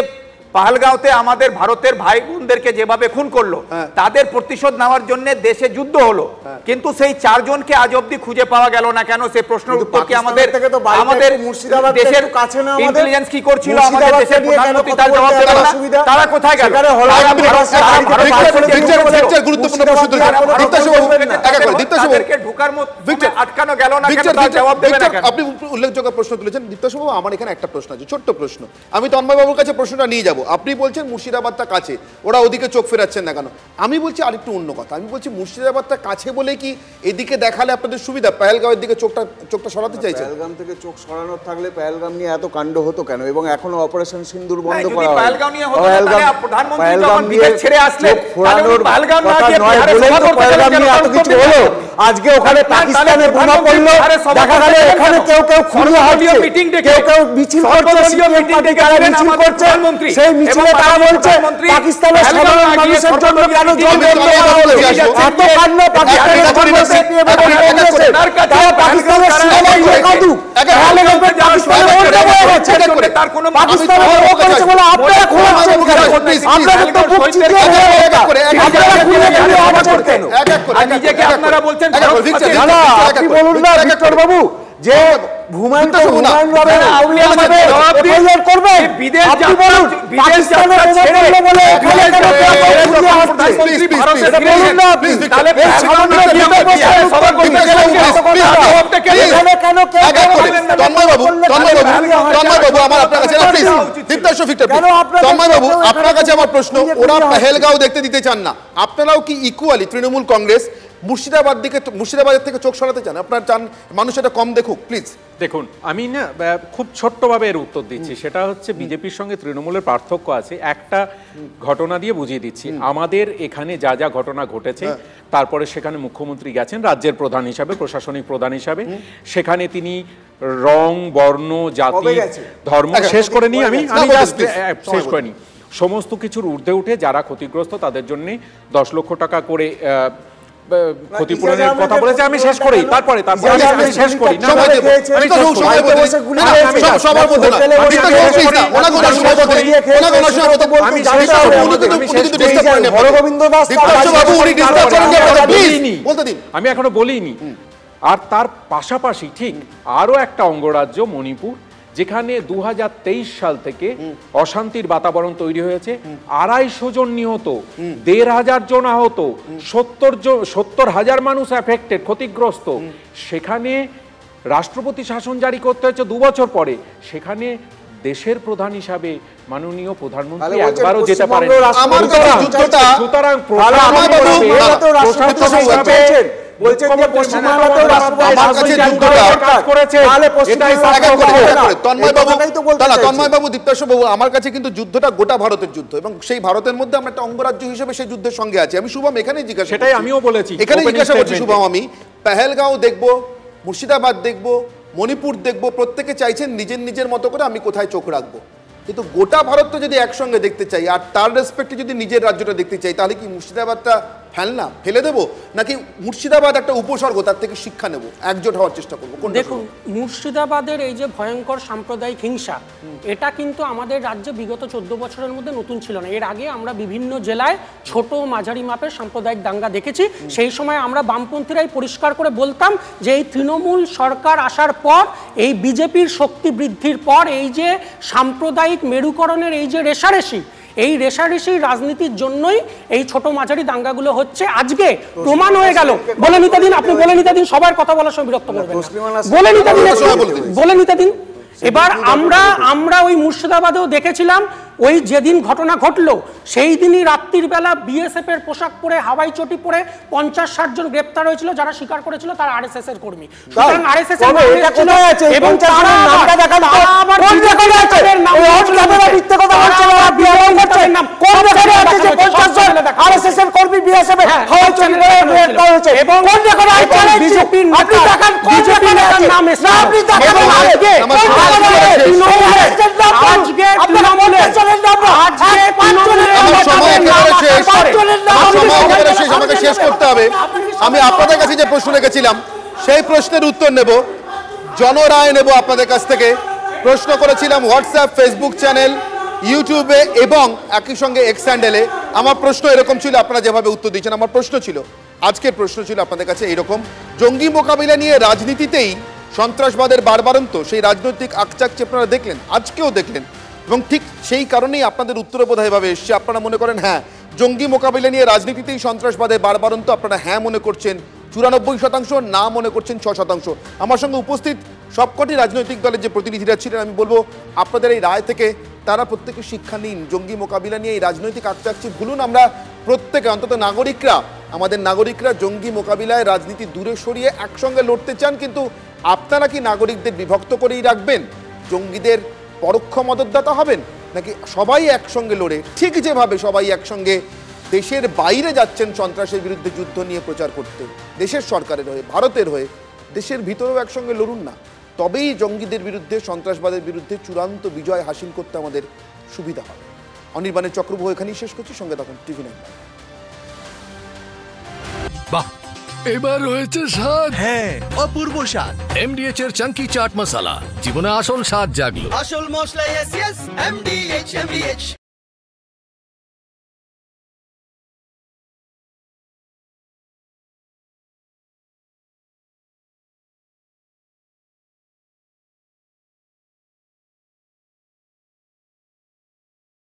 পাহালগাঁওতে আমাদের ভারতের ভাই বোনদেরকে যেভাবে খুন করলো, তাদের প্রতিশোধ নেওয়ার জন্য দেশে যুদ্ধ হলো, কিন্তু সেই 4 জনকে আজ অব্দি খুঁজে পাওয়া গেল না কেন? সেই প্রশ্নের উত্তর কি আমাদের দেশের ইন্টেলিজেন্স কি করছিল? আমাদের দেশের প্রধানমন্ত্রী তার জবাব দেবেন না? তারা কোথায় গেল? গুরুত্বপূর্ণ প্রশ্ন তাদেরকে ঢোকার মধ্যে আটকানো গেল না কেন? তার জবাব দেবেন না কেন? আপনি উল্লেখযোগ্য প্রশ্ন তুলেছেন দীপ্তাশু বাবু। আমার এখানে একটা প্রশ্ন আছে, ছোট্ট প্রশ্ন। আমি তন্ময় বাবুর কাছে প্রশ্নটা নিয়ে যাব। আপনি বলছেন মুর্শিদাবাদটা কাছে, ওরা ওদিকে চোখ ফেরাচ্ছেন না কেন? আমি বলছি আরেকটু অন্য কথা। আমি বলছি মুর্শিদাবাদটা কাছে বলে কি এদিকে দেখালে আপনাদের সুবিধা? পেহেলগাঁওয়ের দিকে চোখটা সরাতে চাইছেন? পেহেলগাম থেকে চোখ সরানোর থাকলে পেহেলগাম নিয়ে এত কাণ্ড হতো কেন? এবং এখনো অপারেশন সিন্দুর বন্ধ করা হয়। পেহেলগাঁও নিয়ে হতো না, প্রধানমন্ত্রী যখন বিদেশ ছেড়ে আসলেন, পেহেলগাম না গিয়ে পেহেলগাম নিয়ে এত কিছু হলো। আজকে ওখানে পাকিস্তানে বোমা পড়লো, দেখা গেল এখানে কেউ খুনি হচ্ছে, কেউ মিছিল করছে, মিছিল করছে, সেই মিছিলে তারা বলছে পাকিস্তানের সাধারণ মানুষের জন্য কেন জল বন্ধ করা হলো? এত কাণ্ড পাকিস্তানের পাকিস্তানের সীমানায় ঢোকা দুক, তাহলে পাকিস্তানের ওটা বয়ে গেছে, পাকিস্তানের ও করেছে বলে আপনারা খোলাচ্ছেন কেন? আপনাদের তো বুক চিতিয়ে হয়ে গেছে, আপনারা খুলে আছেন কেন? নিজেকে আপনারা বলছেন আপনি বলুন না ভিক্টর বাবু যে হুমায়ুন করবে, আপনি বলুন পাকিস্তানে বলে এখানে আপনার কাছে আমার প্রশ্ন, ওরা পেহেলগাঁও দেখতে দিতে চান না, আপনারাও কি ইকুয়ালি তৃণমূল কংগ্রেস মুর্শিদাবাদের থেকে চোখ সরাতে চান? আপনার চান মানুষ এটা কম দেখুক? প্লিজ দেখুন, আমি না খুব ছোট্টভাবে এর উত্তর দিচ্ছি। সেটা হচ্ছে বিজেপির সঙ্গে তৃণমূলের পার্থক্য আছে। একটা ঘটনা দিয়ে বুঝিয়ে দিচ্ছি। আমাদের এখানে যা যা ঘটনা ঘটেছে, তারপরে সেখানে মুখ্যমন্ত্রী গেছেন রাজ্যের প্রধান হিসাবে, প্রশাসনিক প্রধান হিসাবে। সেখানে তিনি রং, বর্ণ, জাতি, ধর্ম শেষ করে নিই, আমি শেষ করে নিই, সমস্ত কিছুর ঊর্ধ্বে উঠে যারা ক্ষতিগ্রস্ত তাদের জন্য 10 লক্ষ টাকা করে ক্ষতিপূরণের কথা বলেছে। আমি শেষ করি, তারপরে আমি শেষ করি না, আমি এখনো বলিনি। আর তার পাশাপাশি ঠিক আরো একটা অঙ্গরাজ্য মণিপুর, যেখানে 2023 সাল থেকে অশান্তির বাতাবরণ তৈরি হয়েছে, 250 জন নিহত, 1500 জন আহত, 70,000 মানুষ এফেক্টেড, ক্ষতিগ্রস্ত। সেখানে রাষ্ট্রপতি শাসন জারি করতে হচ্ছে 2 বছর পরে। সেখানে দেশের প্রধান হিসাবে মাননীয় প্রধানমন্ত্রী একবারও যেতে পারেন। সুতরাং আমার কাছে কিন্তু যুদ্ধটা গোটা ভারতের যুদ্ধ, এবং সেই ভারতের মধ্যে আমরা একটা অঙ্গরাজ্য হিসেবে সেই যুদ্ধের সঙ্গে আছি। আমি শুভম এখানে জিজ্ঞাসা, সেটাই আমিও বলেছি, এখানে জিজ্ঞাসা করছি শুভম, আমি পেহেলগাঁও দেখবো, মুর্শিদাবাদ দেখবো, মণিপুর দেখবো, প্রত্যেকে চাইছেন নিজের নিজের মতো করে আমি কোথায় চোখ রাখবো। কিন্তু গোটা ভারত তো যদি একসঙ্গে দেখতে চাই আর তার রেসপেক্টে যদি নিজের রাজ্যটা দেখতে চাই, তাহলে কি মুর্শিদাবাদটা ফেলে দেবো, নাকি মুর্শিদাবাদ একটা উপসর্গ, তার থেকে শিক্ষা নেব, একজোট হওয়ার চেষ্টা করবো? দেখুন, মুর্শিদাবাদের এই যে ভয়ঙ্কর সাম্প্রদায়িক হিংসা, এটা কিন্তু আমাদের রাজ্যে বিগত 14 বছরের মধ্যে নতুন ছিল না। এর আগে আমরা বিভিন্ন জেলায় ছোট মাঝারি মাপের সাম্প্রদায়িক দাঙ্গা দেখেছি। সেই সময় আমরা বামপন্থীরাই পরিষ্কার করে বলতাম যে এই তৃণমূল সরকার আসার পর, এই বিজেপির শক্তি বৃদ্ধির পর, এই যে সাম্প্রদায়িক মেরুকরণের এই যে রেষারেষি, এই রেষারেষি রাজনীতির জন্যই এই ছোট মাঝারি দাঙ্গাগুলো হচ্ছে। আজকে প্রমাণ হয়ে গেল। বলে নিতে দিন, আপনি বলে নিতে দিন, সবার কথা বলার সময় বিরক্ত করবেন না, বলে নিতে দিন, বলে নিতে দিন। এবার আমরা ওই মুর্শিদাবাদেও দেখেছিলাম ওই যেদিন ঘটনা ঘটলো সেই দিনই রাত্রির বেলা বিএসএফ এর পোশাক পরে হাওয়াই চটি পরে 50-60 জন গ্রেপ্তার হয়েছিল, যারা স্বীকার করেছিল তারা আরএসএস এর কর্মী। সুতরাং আরএসএস এর এটা কোথায় আছে এবং তারা নামটা দেখান তো কোন জায়গায় আছে ওই অন ক্যামেরা মিথ্যে কথা বলছে ওরা বিয়ারণ করছে কোন জায়গায় আছে যে 50 জন আরএসএস এর কর্মী বিএসএফ এর হাওয়াই চটি পরে গ্রেপ্তার হয়েছে এবং কোন জায়গায় আছে বিজেপির আপনি দেখান কোন জায়গায় নাম এসে না আপনি দেখান আজকে আজকে তৃণমূলের আমাকে শেষ করতে হবে। আমি আপনাদের কাছে যে প্রশ্ন রেখেছিলাম সেই প্রশ্নের উত্তর নেব, জনরায় নেব আপনাদের কাছ থেকে। প্রশ্ন করেছিলাম হোয়াটসঅ্যাপ, ফেসবুক চ্যানেল, ইউটিউবে এবং একই সঙ্গে এক্স হ্যান্ডেলে। আমার প্রশ্ন এরকম ছিল, আপনারা যেভাবে উত্তর দিয়েছেন আমার প্রশ্ন ছিল, আজকের প্রশ্ন ছিল আপনাদের কাছে এইরকম, জঙ্গি মোকাবিলা নিয়ে রাজনীতিতেই সন্ত্রাসবাদের বাড়বাড়ন্ত সেই রাজনৈতিক আকচাকচে আপনারা দেখলেন, আজকেও দেখলেন, এবং ঠিক সেই কারণেই আপনাদের উত্তর বোধহয় এভাবে এসছে। আপনারা মনে করেন হ্যাঁ জঙ্গি মোকাবিলা নিয়ে রাজনীতিতেই সন্ত্রাসবাদের বাড়বাড়ন্ত, আপনারা হ্যাঁ মনে করছেন 94%, না মনে করছেন 6%। আমার সঙ্গে উপস্থিত সবকটি রাজনৈতিক দলের যে প্রতিনিধিরা ছিলেন, আমি বলবো আপনাদের এই রায় থেকে তারা প্রত্যেকে শিক্ষা নিন। জঙ্গি মোকাবিলা নিয়ে এই রাজনৈতিক আকচাকচে ভুলুন। আমরা প্রত্যেকে, অন্তত নাগরিকরা, আমাদের নাগরিকরা জঙ্গি মোকাবিলায় রাজনীতি দূরে সরিয়ে একসঙ্গে লড়তে চান, কিন্তু আপনারা কি নাগরিকদের বিভক্ত করেই রাখবেন? জঙ্গিদের পরোক্ষ মদতদাতা হবেন, নাকি সবাই একসঙ্গে লড়ে ঠিক যেভাবে সবাই একসঙ্গে দেশের বাইরে যাচ্ছেন সন্ত্রাসের বিরুদ্ধে যুদ্ধ নিয়ে প্রচার করতে, দেশের সরকারের হয়ে, ভারতের হয়ে, দেশের ভিতরেও একসঙ্গে লড়ুন না। তবেই জঙ্গিদের বিরুদ্ধে, সন্ত্রাসবাদের বিরুদ্ধে চূড়ান্ত বিজয় হাসিল করতে আমাদের সুবিধা হবে। অনির্বাণের চক্রবহ এখানেই শেষ করছি, সঙ্গে তখন TV9। বাহ, এবার হয়েছে স্বাদ। হ্যাঁ, অপূর্ব স্বাদ। MDH এর চাঙ্কি চাট মশলা, জীবনে আসল স্বাদ জাগলো। আসল মশলা, yes yes, MDH